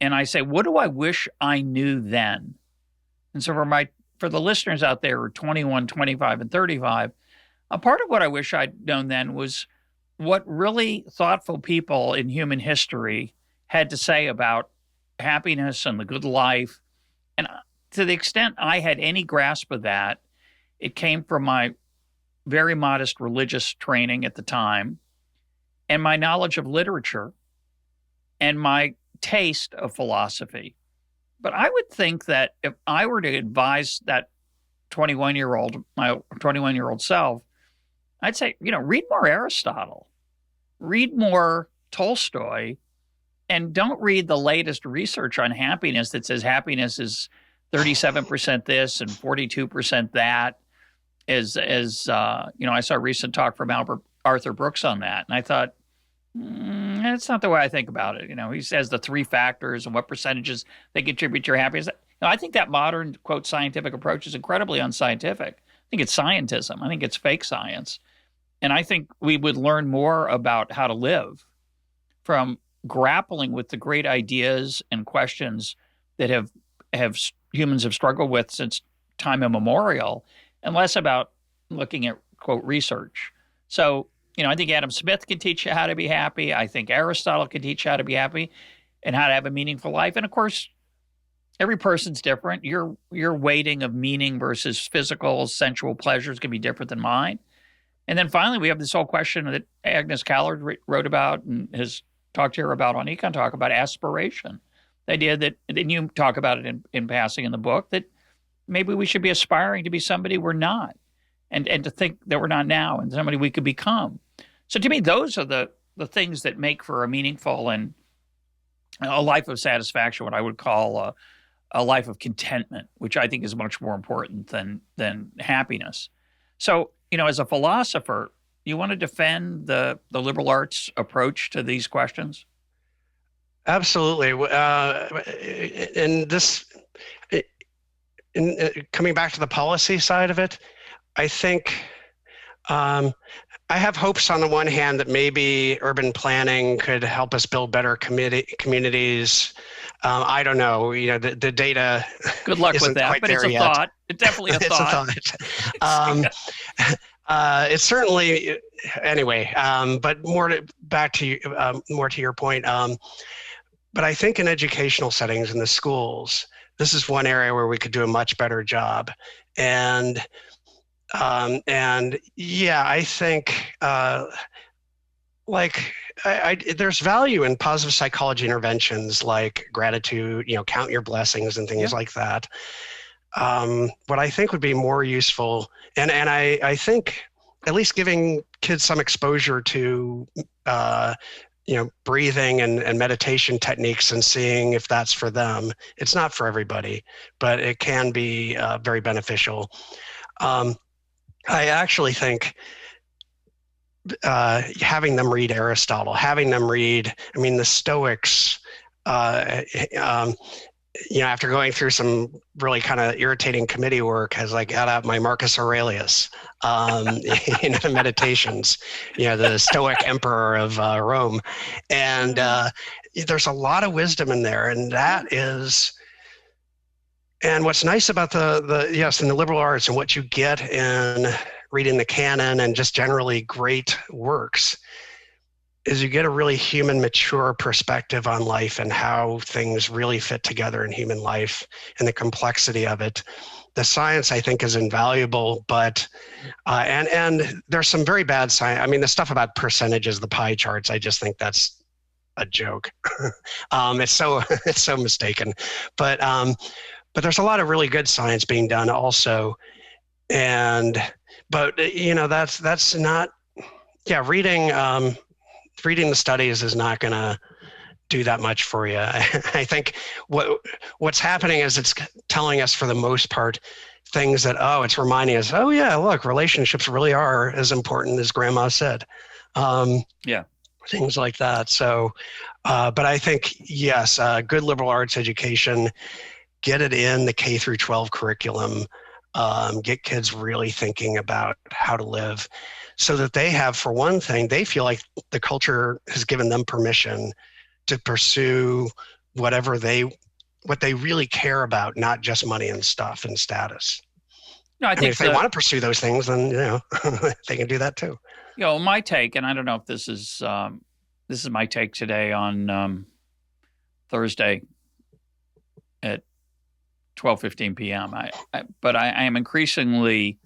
and I say, what do I wish I knew then? And so for the listeners out there who are 21, 25, and 35, a part of what I wish I'd known then was what really thoughtful people in human history had to say about happiness and the good life. And to the extent I had any grasp of that, it came from my very modest religious training at the time and my knowledge of literature and my taste of philosophy. But I would think that if I were to advise that my 21-year-old self, I'd say, read more Aristotle, read more Tolstoy, and don't read the latest research on happiness that says happiness is 37% this and 42% that. I saw a recent talk from Arthur Brooks on that, and I thought, that's not the way I think about it. He says the 3 factors and what percentages they contribute to your happiness. I think that modern, quote, scientific approach is incredibly unscientific. I think it's scientism. I think it's fake science. And I think we would learn more about how to live from grappling with the great ideas and questions that humans have struggled with since time immemorial, and less about looking at, quote, research. So, I think Adam Smith can teach you how to be happy. I think Aristotle can teach you how to be happy and how to have a meaningful life. And of course, every person's different. Your weighting of meaning versus physical, sensual pleasures can be different than mine. And then finally, we have this whole question that Agnes Callard wrote about and has talked here about on EconTalk about aspiration. The idea that, and you talk about it in passing in the book, that maybe we should be aspiring to be somebody we're not, and to think that we're not now and somebody we could become. So to me, those are the things that make for a meaningful and a life of satisfaction, what I would call a life of contentment, which I think is much more important than happiness. So, as a philosopher, you want to defend the liberal arts approach to these questions? Absolutely. Coming back to the policy side of it, I think I have hopes on the one hand that maybe urban planning could help us build better communities. I don't know, the data. Good luck with that, but it's a thought. It's definitely a thought. It's a thought. It's certainly, anyway, but more to your point. But I think in educational settings in the schools, this is one area where we could do a much better job. And yeah, I think there's value in positive psychology interventions like gratitude, count your blessings and things like that. What I think would be more useful, and I think at least giving kids some exposure to breathing and meditation techniques and seeing if that's for them. It's not for everybody, but it can be very beneficial. I actually think having them read Aristotle, having them read, the Stoics, after going through some really kind of irritating committee work, has got out my Marcus Aurelius, meditations, the Stoic emperor of Rome. And there's a lot of wisdom in there. And what's nice about in the liberal arts and what you get in reading the canon and just generally great works is you get a really human, mature perspective on life and how things really fit together in human life and the complexity of it. The science, I think, is invaluable, but and there's some very bad science. I mean, the stuff about percentages, the pie charts, I just think that's a joke. It's so mistaken. But there's a lot of really good science being done also, but that's not. Yeah, reading the studies is not going to do that much for you. I think what's happening is it's telling us, for the most part, things that, it's reminding us, oh yeah, look, relationships really are as important as grandma said. Things like that. So, but I think, yes, good liberal arts education, get it in the K through 12 curriculum, get kids really thinking about how to live, so that they have, for one thing, they feel like the culture has given them permission to pursue what they really care about, not just money and stuff and status. No, I think if they want to pursue those things, then they can do that too. My take, and I don't know if this is my take today on Thursday at 12:15 p.m. But I am increasingly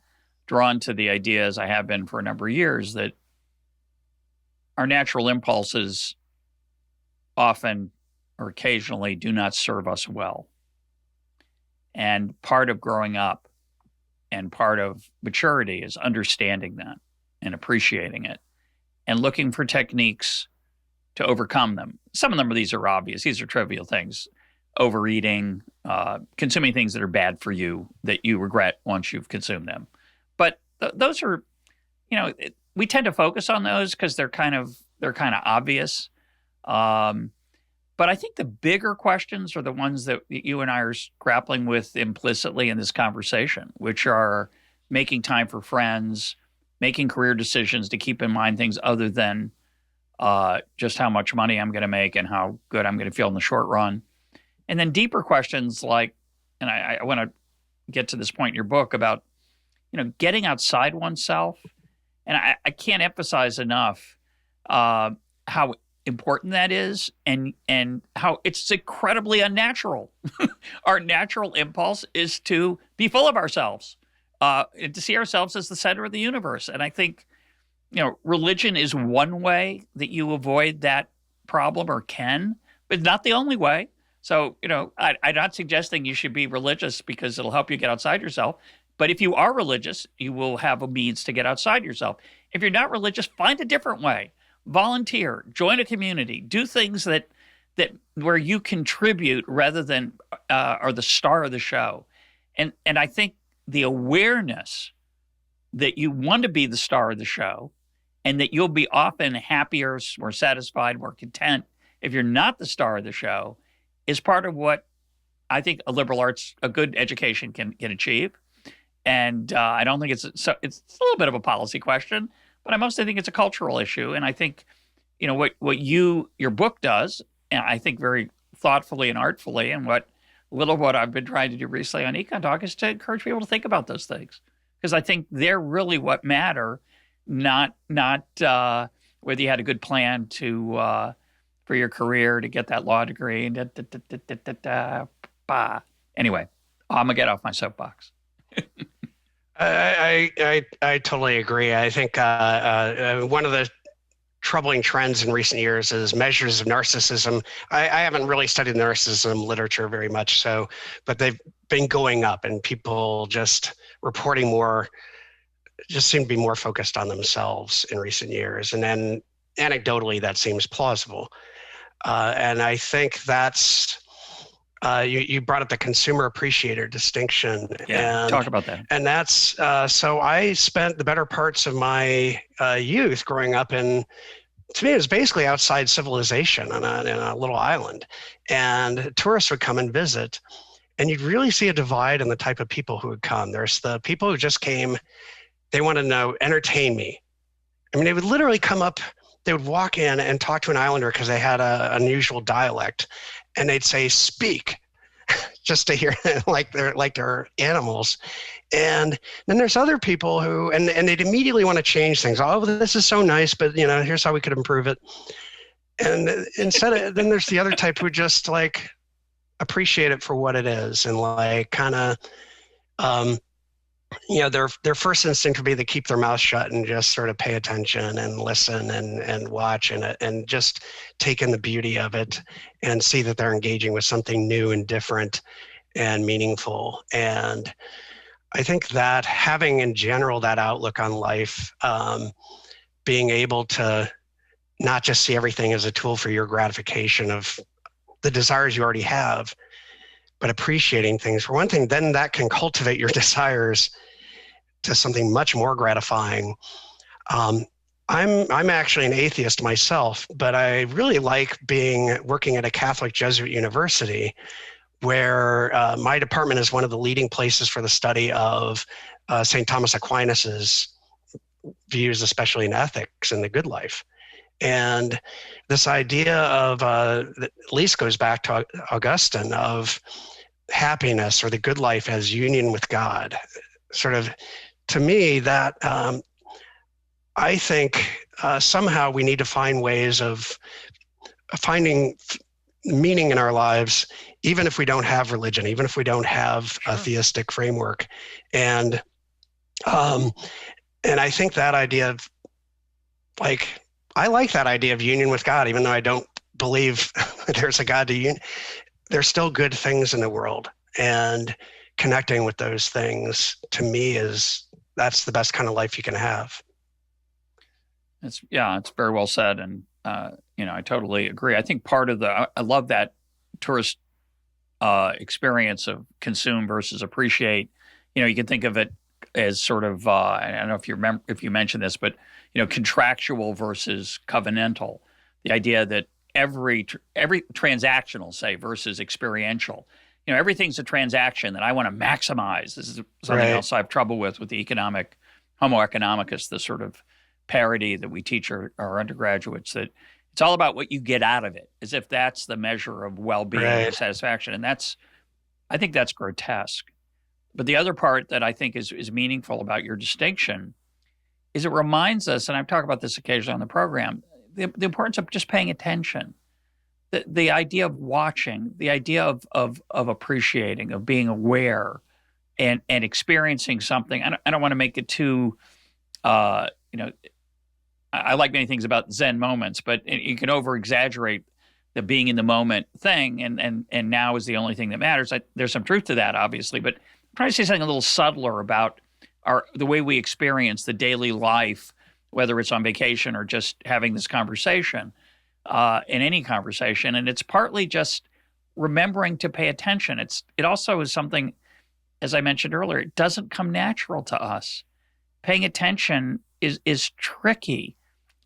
drawn to the idea, as I have been for a number of years, that our natural impulses often or occasionally do not serve us well. And part of growing up and part of maturity is understanding that and appreciating it and looking for techniques to overcome them. Some of these are obvious. These are trivial things. Overeating, consuming things that are bad for you that you regret once you've consumed them. But those are, we tend to focus on those because they're kind of obvious. But I think the bigger questions are the ones that you and I are grappling with implicitly in this conversation, which are making time for friends, making career decisions to keep in mind things other than just how much money I'm going to make and how good I'm going to feel in the short run. And then deeper questions like, and I want to get to this point in your book about, getting outside oneself. And I can't emphasize enough how important that is and how it's incredibly unnatural. Our natural impulse is to be full of ourselves, to see ourselves as the center of the universe. And I think, religion is one way that you avoid that problem, or can, but not the only way. So, I'm not suggesting you should be religious because it'll help you get outside yourself. But if you are religious, you will have a means to get outside yourself. If you're not religious, find a different way. Volunteer, join a community, do things that where you contribute rather than are the star of the show. And I think the awareness that you want to be the star of the show and that you'll be often happier, more satisfied, more content if you're not the star of the show is part of what I think a good education can achieve. And I don't think it's a little bit of a policy question, but I mostly think it's a cultural issue. And I think, what your book does, and I think very thoughtfully and artfully, and what I've been trying to do recently on EconTalk is to encourage people to think about those things, because I think they're really what matter, not whether you had a good plan to for your career to get that law degree. Anyway, I'm gonna get off my soapbox. I totally agree. I think one of the troubling trends in recent years is measures of narcissism. I haven't really studied narcissism literature very much, but they've been going up, and people just reporting more, just seem to be more focused on themselves in recent years. And then anecdotally, that seems plausible. And I think that's, you brought up the consumer appreciator distinction. Yeah, talk about that. And that's, so I spent the better parts of my youth growing up to me, it was basically outside civilization in a little island. And tourists would come and visit, and you'd really see a divide in the type of people who would come. There's the people who just came, they want to entertain me. I mean, they would literally come up, they would walk in and talk to an islander because they had an unusual dialect. And they'd say, speak, just to hear like they're animals. And then there's other people who, and they'd immediately want to change things. Oh, this is so nice, but here's how we could improve it. And then there's the other type who just like appreciate it for what it is, and like kind of, their first instinct would be to keep their mouth shut and just sort of pay attention and listen and watch and just take in the beauty of it and see that they're engaging with something new and different and meaningful. And I think that having in general that outlook on life, being able to not just see everything as a tool for your gratification of the desires you already have, but appreciating things for one thing, then that can cultivate your desires to something much more gratifying. I'm actually an atheist myself, but I really like working at a Catholic Jesuit university, where my department is one of the leading places for the study of St. Thomas Aquinas's views, especially in ethics and the good life. And this idea of, at least goes back to Augustine, of happiness or the good life as union with God. Sort of, to me, that I think somehow we need to find ways of finding meaning in our lives, even if we don't have religion, even if we don't have a theistic framework. And I think that idea of I like that idea of union with God, even though I don't believe there's a God to union. There's still good things in the world, and connecting with those things, to me, that's the best kind of life you can have. It's very well said. And, I totally agree. I think I love that tourist experience of consume versus appreciate. You can think of it as sort of, I don't know if you mentioned this, but, contractual versus covenantal. The idea that every transactional, say, versus experiential. Everything's a transaction that I want to maximize. This is something else I have trouble with the economic Homo economicus, the sort of parody that we teach our undergraduates, that it's all about what you get out of it, as if that's the measure of well-being and satisfaction. And I think that's grotesque. But the other part that I think is meaningful about your distinction is it reminds us, and I've talked about this occasionally on the program, the importance of just paying attention. The idea of watching, the idea of appreciating, of being aware and experiencing something. I don't want to make it too, I like many things about Zen moments, but you can over-exaggerate the being in the moment thing, and now is the only thing that matters. There's some truth to that, obviously, but I'm trying to say something a little subtler about the way we experience the daily life, whether it's on vacation or just having this conversation, in any conversation. And it's partly just remembering to pay attention. It also is something, as I mentioned earlier, it doesn't come natural to us. Paying attention is tricky.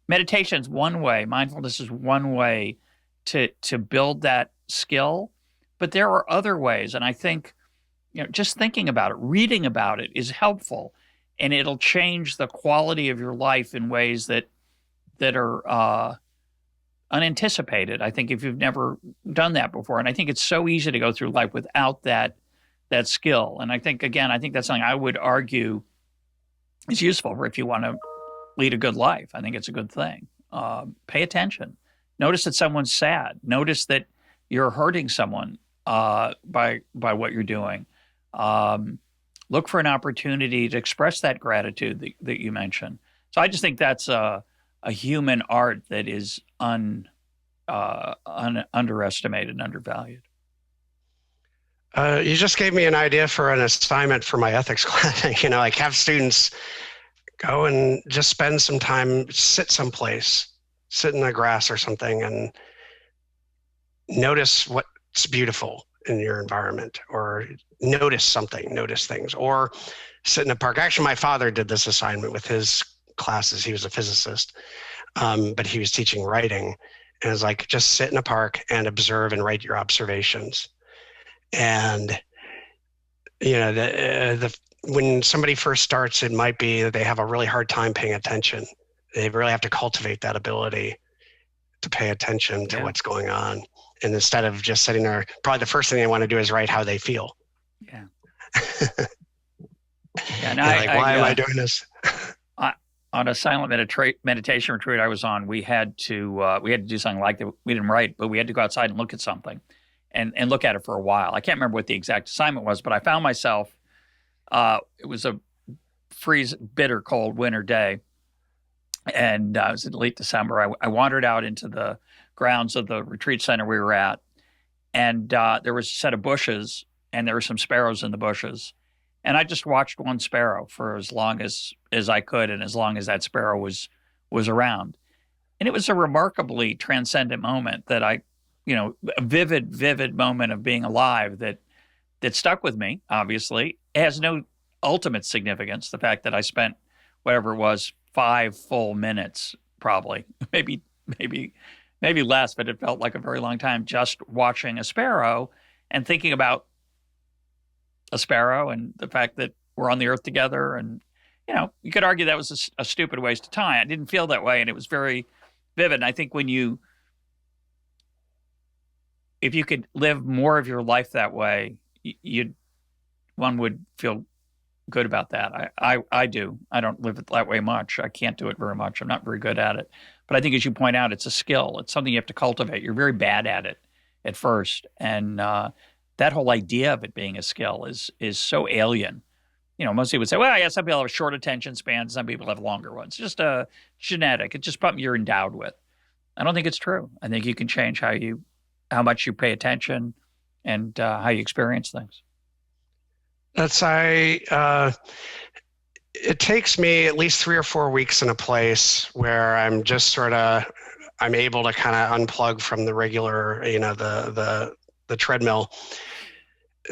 Meditation is one way. Mindfulness is one way to build that skill. But there are other ways. And I think, just thinking about it, reading about it is helpful. And it'll change the quality of your life in ways that are unanticipated, I think, if you've never done that before. And I think it's so easy to go through life without that skill. And I think that's something I would argue is useful for if you want to lead a good life. I think it's a good thing. Pay attention. Notice that someone's sad. Notice that you're hurting someone by what you're doing. Look for an opportunity to express that gratitude that you mentioned. So I just think that's a human art that is underestimated and undervalued. You just gave me an idea for an assignment for my ethics class. Have students go and just spend some time, sit someplace, sit in the grass or something, and notice what's beautiful in your environment, or notice things, or sit in a park. Actually, my father did this assignment with his classes. He was a physicist, but he was teaching writing. And it was like, just sit in a park and observe and write your observations. And, when somebody first starts, it might be that they have a really hard time paying attention. They really have to cultivate that ability to pay attention to what's going on. And instead of just sitting there, probably the first thing they want to do is write how they feel. Yeah. And why am I doing this? On a silent meditation retreat I was on, we had to do something like that. We didn't write, but we had to go outside and look at something, and look at it for a while. I can't remember what the exact assignment was, but I found myself. It was a bitter cold winter day, and it was in late December. I wandered out into the grounds of the retreat center we were at, and there was a set of bushes, and there were some sparrows in the bushes. And I just watched one sparrow for as long as I could, and as long as that sparrow was around. And it was a remarkably transcendent moment that a vivid moment of being alive that stuck with me, obviously. It has no ultimate significance, the fact that I spent whatever it was, 5 full minutes, probably, maybe less, but it felt like a very long time just watching a sparrow and thinking about a sparrow and the fact that we're on the earth together. And, you could argue that was a stupid waste of time. I didn't feel that way, and it was very vivid. And I think if you could live more of your life that way, one would feel good about that. I do. I don't live it that way much. I can't do it very much. I'm not very good at it. But I think, as you point out, it's a skill. It's something you have to cultivate. You're very bad at it at first. And that whole idea of it being a skill is so alien. Most people would say, well, yeah, some people have short attention spans, some people have longer ones. Just genetic. It's just something you're endowed with. I don't think it's true. I think you can change how much you pay attention and how you experience things. It takes me at least 3 or 4 weeks in a place where I'm just I'm able to kind of unplug from the regular, the treadmill,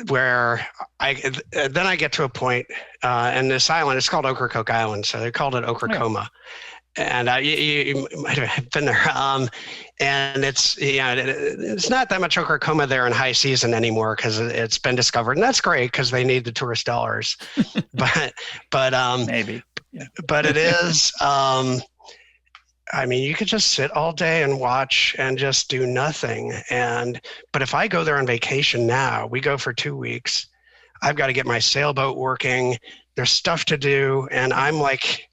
where then I get to a point, and this island, it's called Ocracoke Island, so they called it Ocracoma. And you might have been there. And it's not that much Ocracoma there in high season anymore because it's been discovered, and that's great because they need the tourist dollars. but maybe, yeah. But it is. You could just sit all day and watch and just do nothing. But if I go there on vacation now, we go for 2 weeks. I've got to get my sailboat working. There's stuff to do, and I'm like,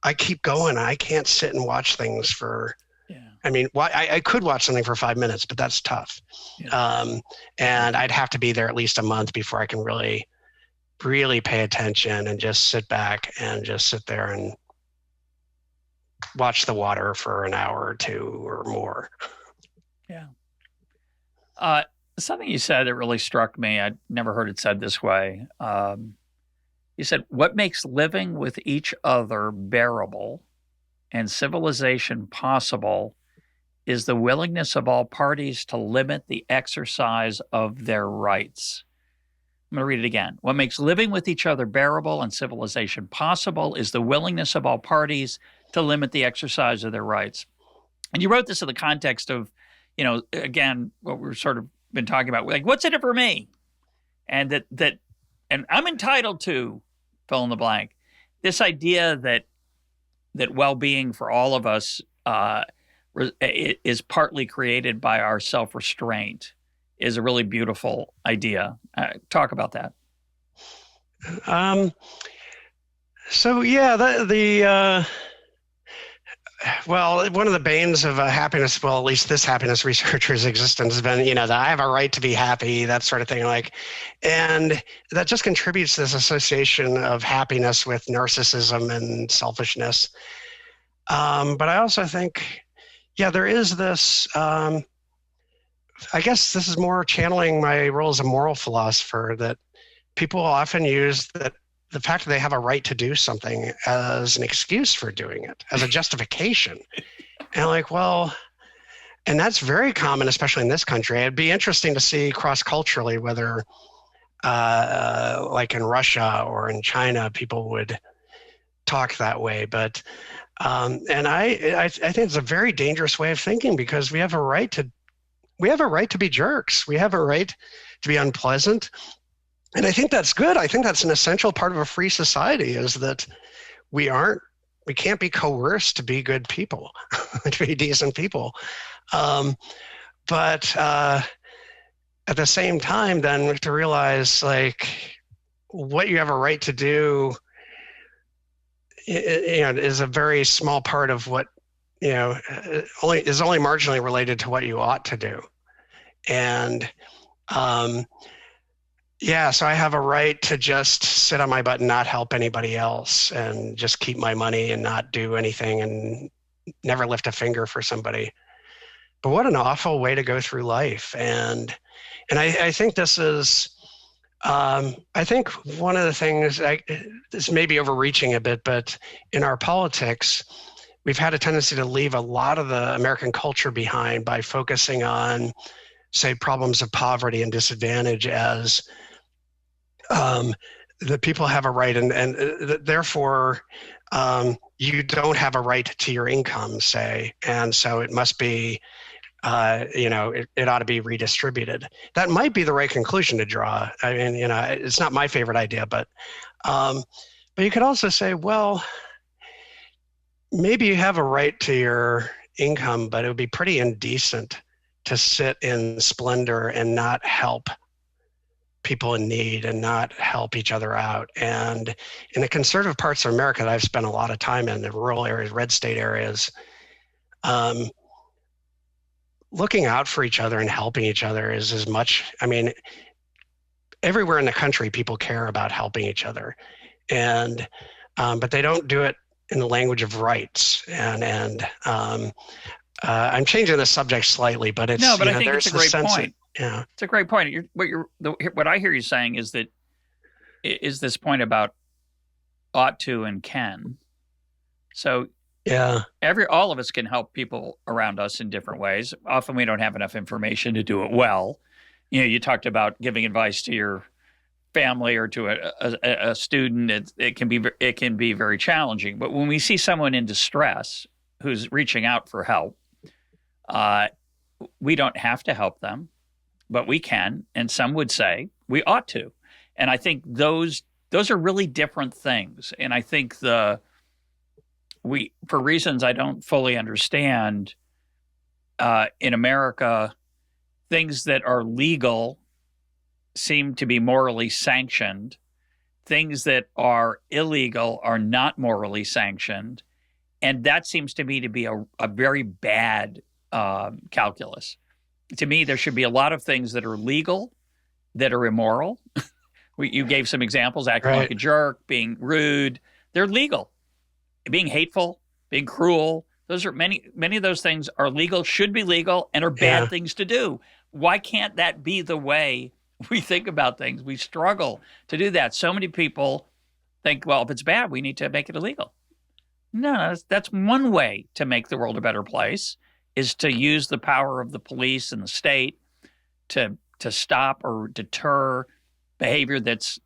I keep going. I can't sit and watch things for. Yeah. I could watch something for 5 minutes, but that's tough. Yeah. And I'd have to be there at least a month before I can really, really pay attention and just sit back and just sit there and watch the water for an hour or 2 or more. Yeah. Something you said that really struck me, I'd never heard it said this way. You said, what makes living with each other bearable and civilization possible is the willingness of all parties to limit the exercise of their rights. I'm going to read it again. What makes living with each other bearable and civilization possible is the willingness of all parties to limit the exercise of their rights. And you wrote this in the context of, again, what we're sort of been talking about, like, what's in it for me? And that and I'm entitled to fill in the blank. This idea that well-being for all of us is partly created by our self-restraint is a really beautiful idea. Talk about that. Well, one of the banes of happiness, well, at least this happiness researcher's existence has been, that I have a right to be happy, that sort of thing. And that just contributes to this association of happiness with narcissism and selfishness. But I also think, there is this, I guess this is more channeling my role as a moral philosopher, that people often use that the fact that they have a right to do something as an excuse for doing it, as a justification. And and that's very common, especially in this country. It'd be interesting to see cross-culturally whether, like in Russia or in China, people would talk that way. But, and I think it's a very dangerous way of thinking, because we have a right to be jerks. We have a right to be unpleasant. And I think that's good. I think that's an essential part of a free society, is that we can't be coerced to be good people, to be decent people. But at the same time, then we have to realize like what you have a right to do, is a very small part of what, only marginally related to what you ought to do. And so I have a right to just sit on my butt and not help anybody else and just keep my money and not do anything and never lift a finger for somebody. But what an awful way to go through life. And I think this is, I think one of the things, this may be overreaching a bit, but in our politics, we've had a tendency to leave a lot of the American culture behind by focusing on, say, problems of poverty and disadvantage as the people have a right, and therefore you don't have a right to your income, say, and so it must be, it ought to be redistributed. That might be the right conclusion to draw. I mean, it's not my favorite idea, but you could also say, well, maybe you have a right to your income, but it would be pretty indecent to sit in splendor and not help people in need and not help each other out. And in the conservative parts of America that I've spent a lot of time in, the rural areas, red state areas, looking out for each other and helping each other is as much, I mean, everywhere in the country, people care about helping each other. And, but they don't do it in the language of rights. And I'm changing the subject slightly, but it's, no, but I think it's a great point. Yeah, it's a great point. What I hear you saying is this point about ought to and can. So yeah, all of us can help people around us in different ways. Often we don't have enough information to do it well. You talked about giving advice to your family or to a student. It can be very challenging. But when we see someone in distress who's reaching out for help, we don't have to help them, but we can. And some would say we ought to. And I think those are really different things. And I think for reasons I don't fully understand, in America, things that are legal seem to be morally sanctioned. Things that are illegal are not morally sanctioned. And that seems to me to be a very bad calculus. To me, there should be a lot of things that are legal that are immoral. You gave some examples, acting like a jerk, being rude. They're legal. Being hateful, being cruel, those are many of those things are legal, should be legal, and are bad things to do. Why can't that be the way we think about things? We struggle to do that. So many people think, well, if it's bad, we need to make it illegal. No, that's one way to make the world a better place, is to use the power of the police and the state to stop or deter behavior that's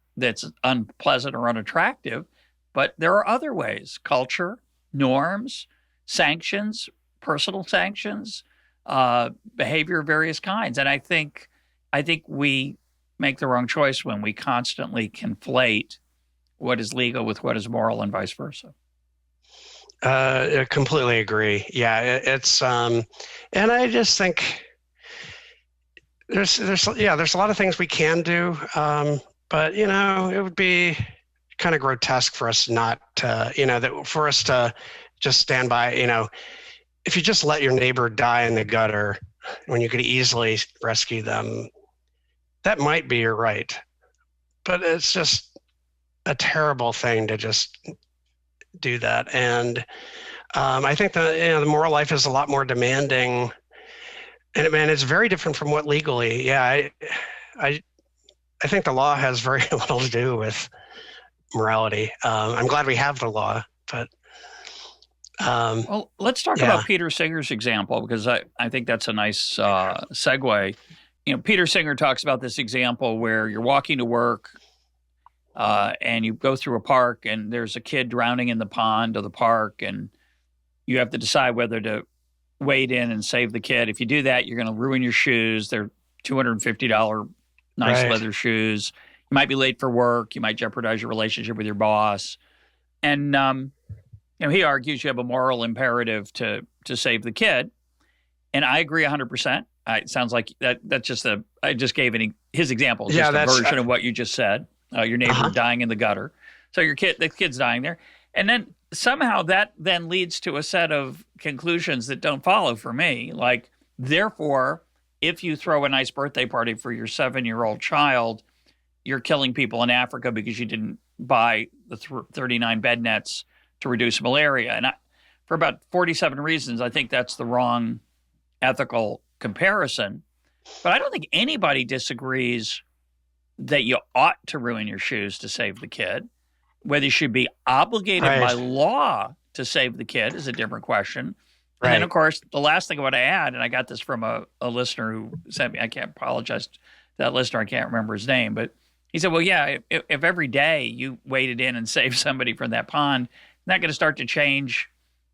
unpleasant or unattractive. But there are other ways: culture, norms, sanctions, personal sanctions, behavior of various kinds. And I think we make the wrong choice when we constantly conflate what is legal with what is moral and vice versa. I completely agree. Yeah, it's and I just think there's a lot of things we can do, but it would be kind of grotesque for us not to, for us to just stand by, if you just let your neighbor die in the gutter when you could easily rescue them, that might be your right. But it's just a terrible thing to just do that. And I think the moral life is a lot more demanding, and it's very different from what legally. I think the law has very little to do with morality. I'm glad we have the law, but well, let's talk about Peter Singer's example, because I think that's a nice segue. Peter Singer talks about this example where you're walking to work and you go through a park and there's a kid drowning in the pond of the park, and you have to decide whether to wade in and save the kid. If you do that, you're going to ruin your shoes. They're $250 nice leather shoes. You might be late for work. You might jeopardize your relationship with your boss. And, he argues you have a moral imperative to save the kid. And I agree 100%. It sounds like that's just I just gave his example, Yeah, just a that's version of what you just said. Your neighbor dying in the gutter. So the kid's dying there. And then somehow that then leads to a set of conclusions that don't follow for me. Like, therefore, if you throw a nice birthday party for your 7-year-old child, you're killing people in Africa because you didn't buy the 39 bed nets to reduce malaria. And for about 47 reasons, I think that's the wrong ethical comparison. But I don't think anybody disagrees that you ought to ruin your shoes to save the kid. Whether you should be obligated by law to save the kid is a different question. And then, of course, the last thing I want to add, and I got this from a listener who sent me, I can't apologize to that listener, I can't remember his name, but he said, well, yeah, if every day you waded in and saved somebody from that pond, isn't that going to start to change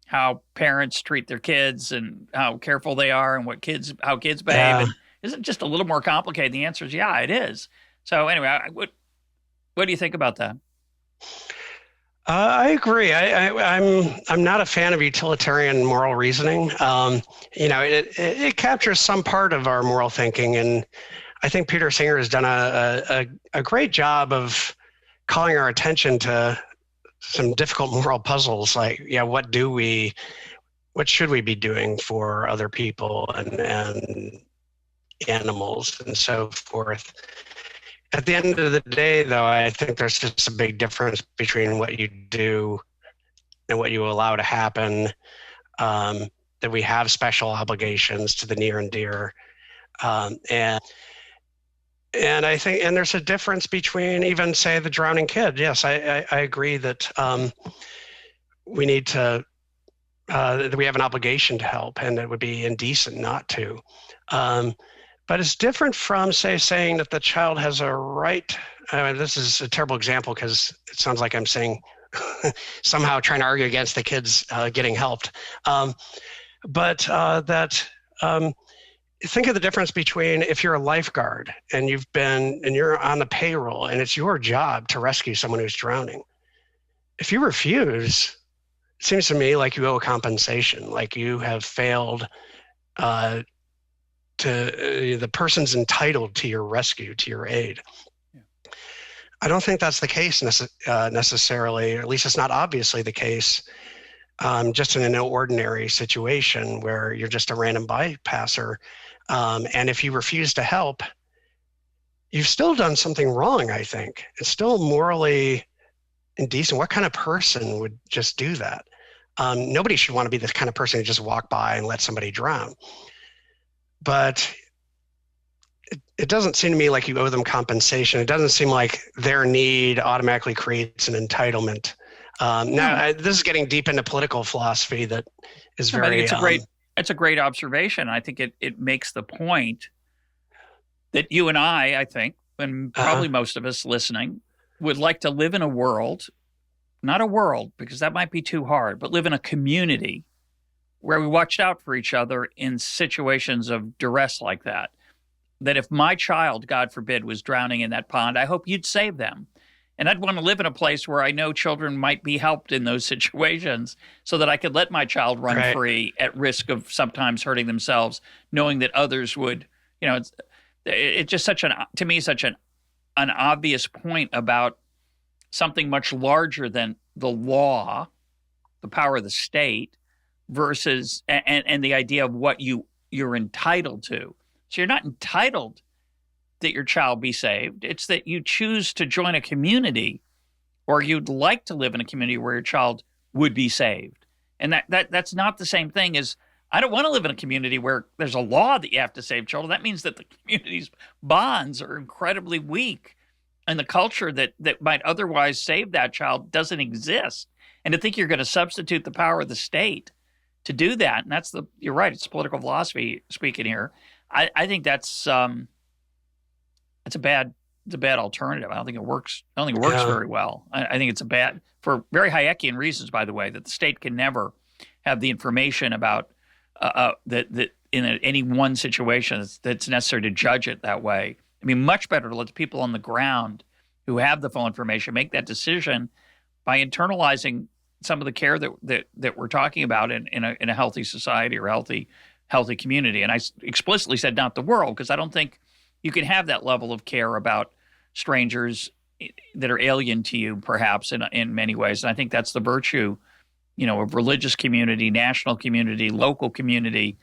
how parents treat their kids and how careful they are and how kids behave? Yeah. And isn't it just a little more complicated? The answer is, yeah, it is. So anyway, what do you think about that? I agree. I'm not a fan of utilitarian moral reasoning. It captures some part of our moral thinking, and I think Peter Singer has done a great job of calling our attention to some difficult moral puzzles. Like, what should we be doing for other people and animals and so forth? At the end of the day, though, I think there's just a big difference between what you do and what you allow to happen, that we have special obligations to the near and dear. And I think, and there's a difference between even, say, the drowning kid. Yes, I agree that we need to, that we have an obligation to help, and it would be indecent not to. But it's different from, say, saying that the child has a right. This is a terrible example because it sounds like I'm saying somehow trying to argue against the kids getting helped. But think of the difference between if you're a lifeguard and you're on the payroll and it's your job to rescue someone who's drowning. If you refuse, it seems to me like you owe a compensation, like you have failed the person's entitled to your rescue, to your aid. Yeah. I don't think that's the case necessarily, or at least it's not obviously the case, just in an ordinary situation where you're just a random bypasser. And if you refuse to help, you've still done something wrong, I think. It's still morally indecent. What kind of person would just do that? Nobody should want to be the kind of person who just walk by and let somebody drown. But it doesn't seem to me like you owe them compensation. It doesn't seem like their need automatically creates an entitlement. This is getting deep into political philosophy that is very. I think it's a great observation. I think it makes the point that you and I think, and probably most of us listening, would like to live in a world, not a world because that might be too hard, but live in a community where we watched out for each other in situations of duress like that. That if my child, God forbid, was drowning in that pond, I hope you'd save them. And I'd want to live in a place where I know children might be helped in those situations so that I could let my child run free at risk of sometimes hurting themselves, knowing that others would, it's just to me, such an obvious point about something much larger than the law, the power of the state, versus and the idea of what you're entitled to. So you're not entitled that your child be saved. It's that you choose to join a community, or you'd like to live in a community where your child would be saved. And that's not the same thing as I don't want to live in a community where there's a law that you have to save children. That means that the community's bonds are incredibly weak, and the culture that might otherwise save that child doesn't exist. And to think you're going to substitute the power of the state to do that, and you're right, it's political philosophy speaking here. I think that's it's a bad alternative. I don't think it works. I don't think it works very well. I think it's for very Hayekian reasons, by the way, that the state can never have the information about that in any one situation that's necessary to judge it that way. I mean, much better to let the people on the ground who have the full information make that decision by internalizing some of the care that we're talking about in a healthy society or healthy healthy community. And I explicitly said not the world, because I don't think you can have that level of care about strangers that are alien to you, perhaps in many ways. And I think that's the virtue, of religious community, national community, local community.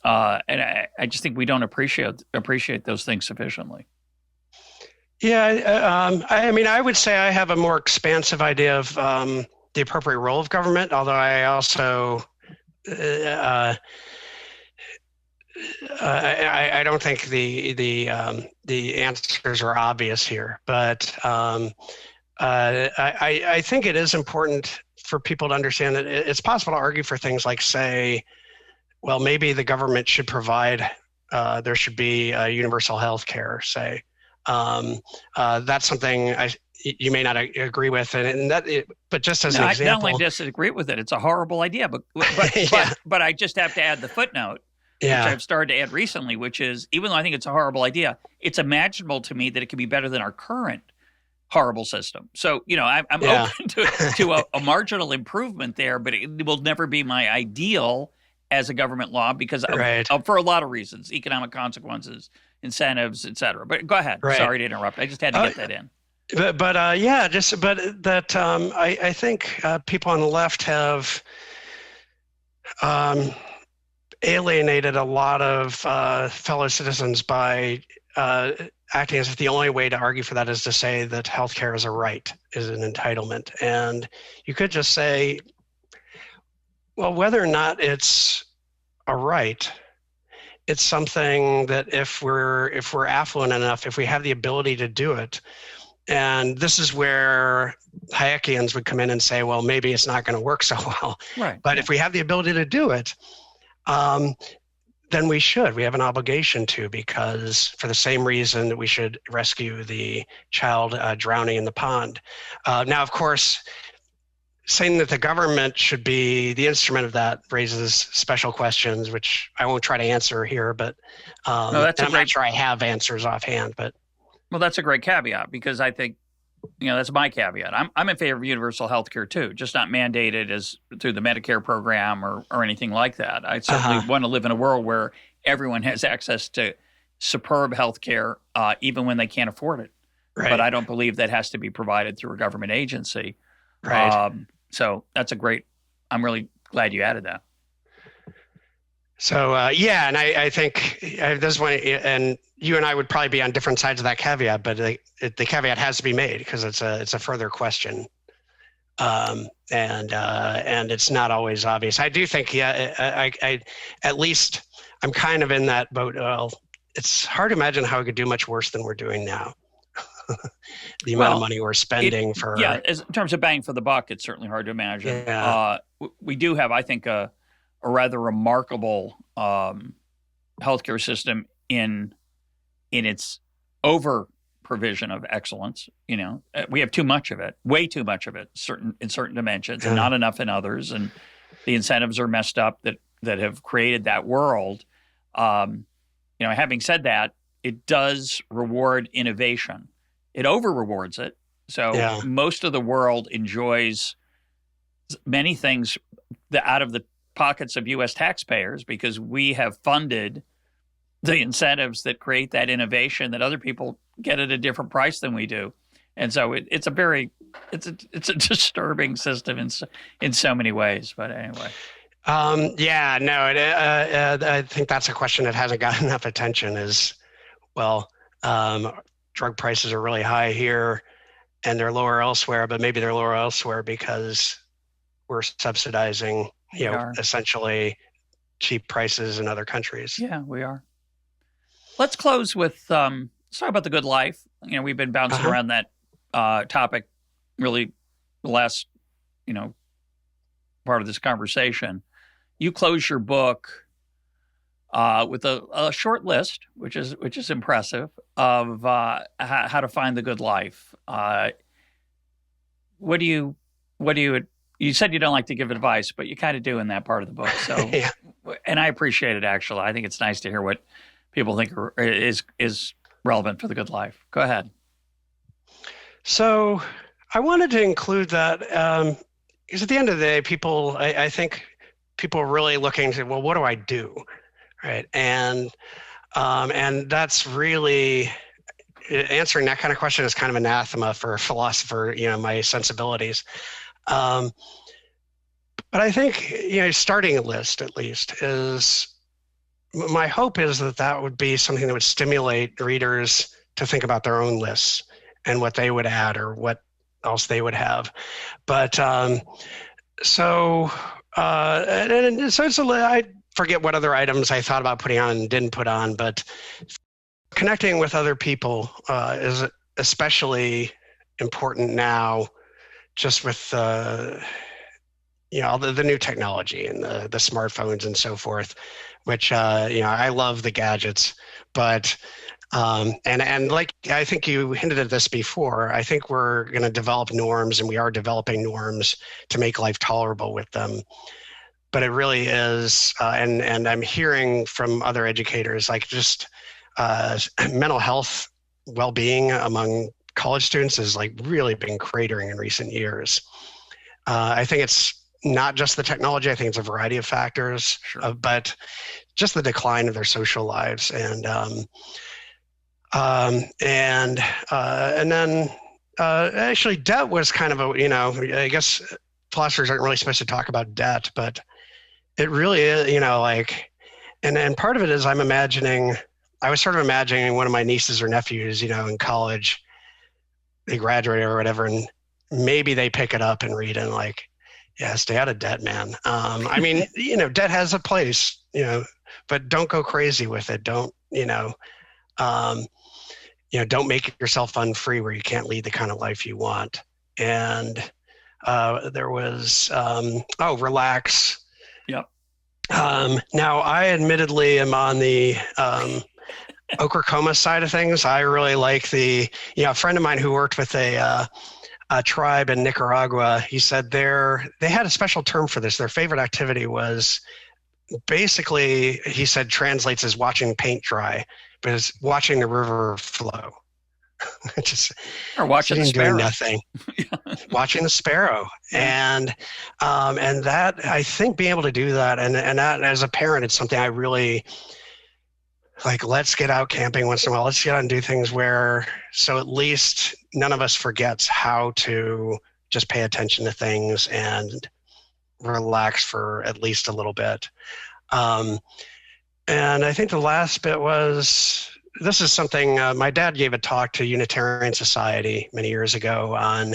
And I just think we don't appreciate those things sufficiently. Yeah, I would say I have a more expansive idea of the appropriate role of government, although I also I don't think the answers are obvious here, but I think it is important for people to understand that it's possible to argue for things like, say, well, maybe the government should provide, there should be universal health care, say. That's something you may not agree with, but just as an example. I don't only disagree with it, it's a horrible idea, but I just have to add the footnote, which I've started to add recently, which is, even though I think it's a horrible idea, it's imaginable to me that it can be better than our current horrible system. So, I'm open to a marginal improvement there, but it will never be my ideal as a government law because for a lot of reasons, economic consequences, incentives, et cetera. But go ahead. Right. Sorry to interrupt. I just had to get that in. I think people on the left have alienated a lot of fellow citizens by acting as if the only way to argue for that is to say that healthcare is a right, is an entitlement. And you could just say, well, whether or not it's a right, it's something that if we're affluent enough, if we have the ability to do it, and this is where Hayekians would come in and say, well, maybe it's not going to work so well. Right. But if we have the ability to do it, then we should. We have an obligation to, because for the same reason that we should rescue the child drowning in the pond. Now, of course, saying that the government should be the instrument of that raises special questions, which I won't try to answer here, but I'm not sure I have answers offhand. But well, that's a great caveat, because I think, that's my caveat. I'm in favor of universal health care too, just not mandated as through the Medicare program or anything like that. I certainly want to live in a world where everyone has access to superb health care, even when they can't afford it. Right. But I don't believe that has to be provided through a government agency. Right. So that's I'm really glad you added that. So, and I think this one, and you and I would probably be on different sides of that caveat, but the caveat has to be made because it's a further question. And it's not always obvious. I do think, I at least I'm kind of in that boat. Well, it's hard to imagine how we could do much worse than we're doing now. The amount of money we're spending in terms of bang for the buck, it's certainly hard to imagine. Yeah. We do have, I think, a rather remarkable healthcare system in its over provision of excellence. We have too much of it, way too much of it, in certain dimensions, and not enough in others. And the incentives are messed up that have created that world. Having said that, it does reward innovation. It over rewards it. So most of the world enjoys many things out of the pockets of U.S. taxpayers because we have funded the incentives that create that innovation that other people get at a different price than we do. And so it's a disturbing system in so many ways. But anyway. I think that's a question that hasn't got enough attention drug prices are really high here and they're lower elsewhere, but maybe they're lower elsewhere because we're subsidizing, essentially cheap prices in other countries. Yeah, we are. Let's close with, let's talk about the good life. We've been bouncing around that topic really the last, part of this conversation. You close your book with a short list, which is impressive, of how to find the good life. You said you don't like to give advice, but you kind of do in that part of the book. So, and I appreciate it, actually. I think it's nice to hear what people think is relevant for the good life. Go ahead. So I wanted to include that because at the end of the day, I think people are really looking to, well, what do I do? right? And that's really answering that kind of question is kind of anathema for a philosopher, my sensibilities. Um, but I think, starting a list at least is, my hope is that would be something that would stimulate readers to think about their own lists and what they would add or what else they would have. But so I forget what other items I thought about putting on and didn't put on, but connecting with other people is especially important now, just with all the new technology and the smartphones and so forth, which I love the gadgets, but and like I think you hinted at this before, I think we're going to develop norms, and we are developing norms to make life tolerable with them. But it really is, and I'm hearing from other educators, like just mental health well-being among college students has like really been cratering in recent years. I think it's not just the technology. I think it's a variety of factors, Sure. But just the decline of their social lives, and then actually debt was kind of I guess philosophers aren't really supposed to talk about debt, but it really is, and part of it is I was sort of imagining one of my nieces or nephews, in college, they graduate or whatever, and maybe they pick it up and read and like, yeah, stay out of debt, man. I mean, debt has a place, but don't go crazy with it. Don't, don't make yourself unfree where you can't lead the kind of life you want. And there was, relax. Yep. Now, I admittedly am on the Oklahoma side of things. I really like a friend of mine who worked with a tribe in Nicaragua. He said they had a special term for this. Their favorite activity was basically, he said, translates as watching paint dry, but it's watching the river flow. Or watching the sparrow. Doing nothing. Watching the sparrow. And that, I think being able to do that, and that as a parent, it's something I really like. Let's get out camping once in a while. Let's get out and do things so at least none of us forgets how to just pay attention to things and relax for at least a little bit. And I think the last bit was, this is something, my dad gave a talk to Unitarian Society many years ago on,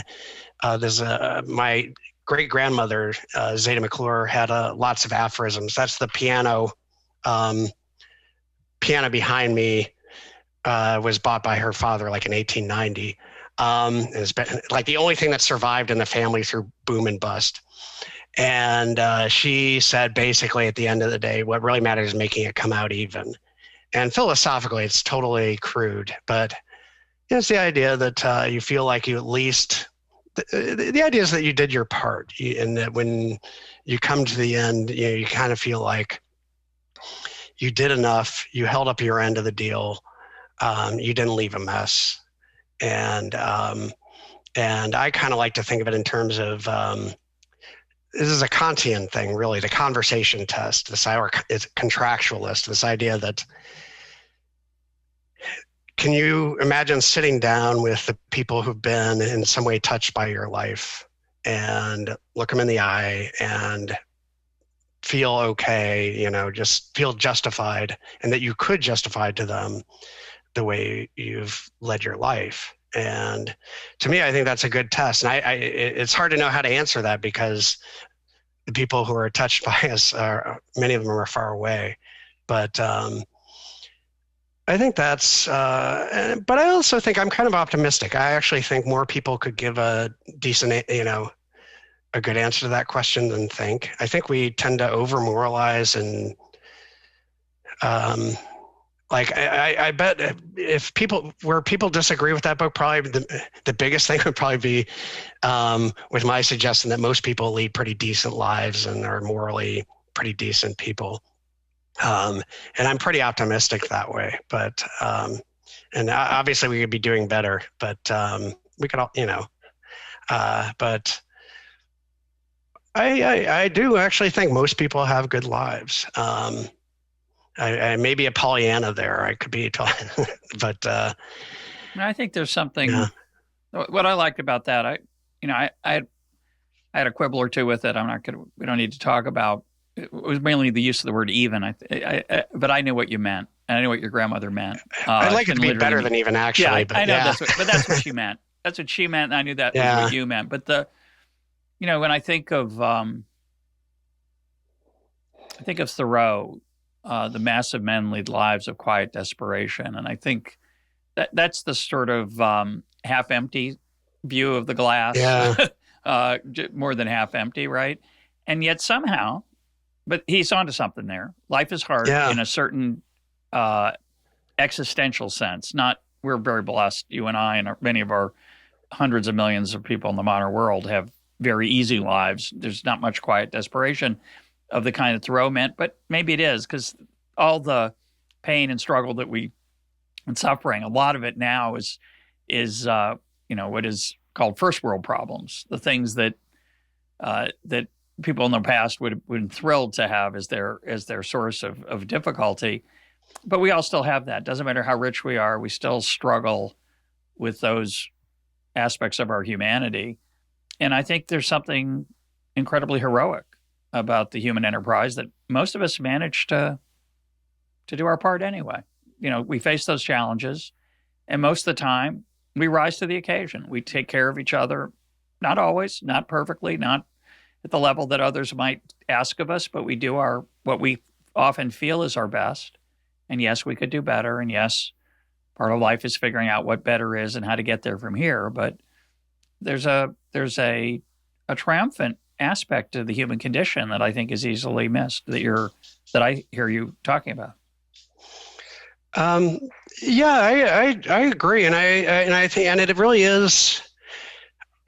my great-grandmother, Zeta McClure, had lots of aphorisms. That's the piano behind me was bought by her father like in 1890. It's been like the only thing that survived in the family through boom and bust. And she said, basically, at the end of the day, what really matters is making it come out even. And philosophically, it's totally crude, but it's the idea that you feel like you at least, the idea is that you did your part, and that when you come to the end, you kind of feel like you did enough, you held up your end of the deal, you didn't leave a mess. And I kind of like to think of it in terms of, this is a Kantian thing, really, the conversation test, it's contractualist, this idea that, can you imagine sitting down with the people who've been in some way touched by your life and look them in the eye and feel okay, just feel justified, and that you could justify to them the way you've led your life? And to me, I think that's a good test. And it's hard to know how to answer that, because the people who are touched by us many of them are far away. But I think that's, but I also think I'm kind of optimistic. I actually think more people could give a decent, a good answer to that question than think. I think we tend to over moralize, and I bet if people disagree with that book, probably the biggest thing would probably be with my suggestion that most people lead pretty decent lives and are morally pretty decent people. And I'm pretty optimistic that way, but and obviously we could be doing better, but we could all, but I do actually think most people have good lives. I may be a Pollyanna there. I could be, but I think there's something. Yeah. What I liked about that, I had a quibble or two with it. We don't need to talk about. It was mainly the use of the word even. But I knew what you meant, and I knew what your grandmother meant. I'd like it to be better than even, actually. Yeah, but I know. yeah. That's what she meant. That's what she meant, and I knew that was what you meant. But when I think of Thoreau, the massive men lead lives of quiet desperation, and I think that's the sort of half-empty view of the glass. Yeah. More than half empty, right? And yet somehow, but he's onto something there. Life is hard in a certain existential sense. We're very blessed, you and I, and many of our hundreds of millions of people in the modern world have very easy lives. There's not much quiet desperation of the kind that Thoreau meant, but maybe it is, because all the pain and struggle and suffering, a lot of it now is what is called first world problems, the things that people in the past would have been thrilled to have as their source of difficulty. But we all still have that. Doesn't matter how rich we are, we still struggle with those aspects of our humanity. And I think there's something incredibly heroic about the human enterprise that most of us manage to do our part anyway. We face those challenges, and most of the time we rise to the occasion. We take care of each other, not always, not perfectly, not at the level that others might ask of us, but we do what we often feel is our best. And yes, we could do better. And yes, part of life is figuring out what better is and how to get there from here. But there's a triumphant aspect of the human condition that I think is easily missed, that I hear you talking about. I agree, and I think, and it really is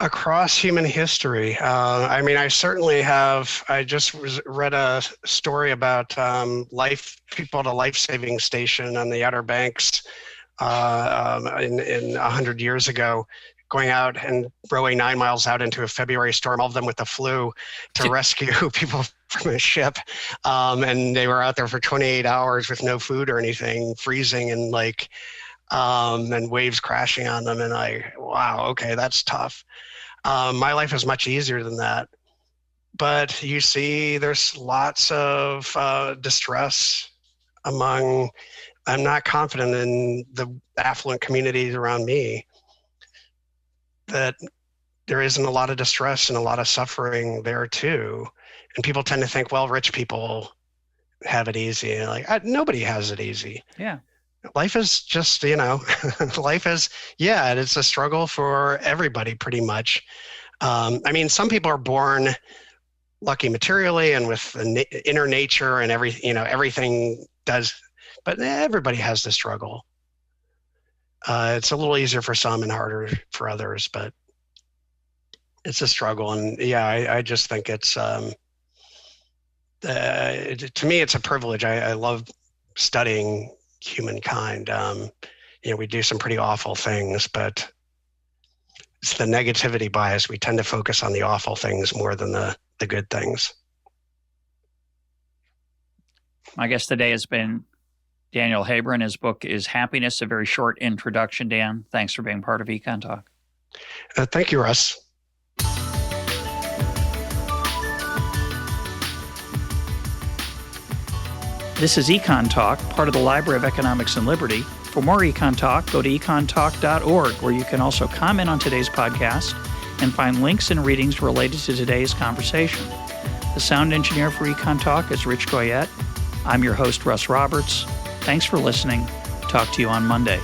across human history. I certainly have. I just read a story about people at a life-saving station on the Outer Banks in 100 years ago, going out and rowing 9 miles out into a February storm, all of them with the flu, to rescue people from a ship. And they were out there for 28 hours with no food or anything, freezing and and waves crashing on them. And wow, okay, that's tough. My life is much easier than that. But you see, there's lots of distress I'm not confident in the affluent communities around me, that there isn't a lot of distress and a lot of suffering there too. And people tend to think, well, rich people have it easy. And nobody has it easy. Yeah. Life is just, it's a struggle for everybody pretty much. Some people are born lucky materially and with the inner nature and everything does, but everybody has the struggle. It's a little easier for some and harder for others, but it's a struggle. And I just think it's, to me, it's a privilege. I love studying humankind. We do some pretty awful things, but it's the negativity bias. We tend to focus on the awful things more than the good things. My guest today has been Daniel Haybron. His book is Happiness, a very short introduction. Dan, thanks for being part of EconTalk. Thank you, Russ. This is EconTalk, part of the Library of Economics and Liberty. For more EconTalk, go to econtalk.org, where you can also comment on today's podcast and find links and readings related to today's conversation. The sound engineer for EconTalk is Rich Goyette. I'm your host, Russ Roberts. Thanks for listening. Talk to you on Monday.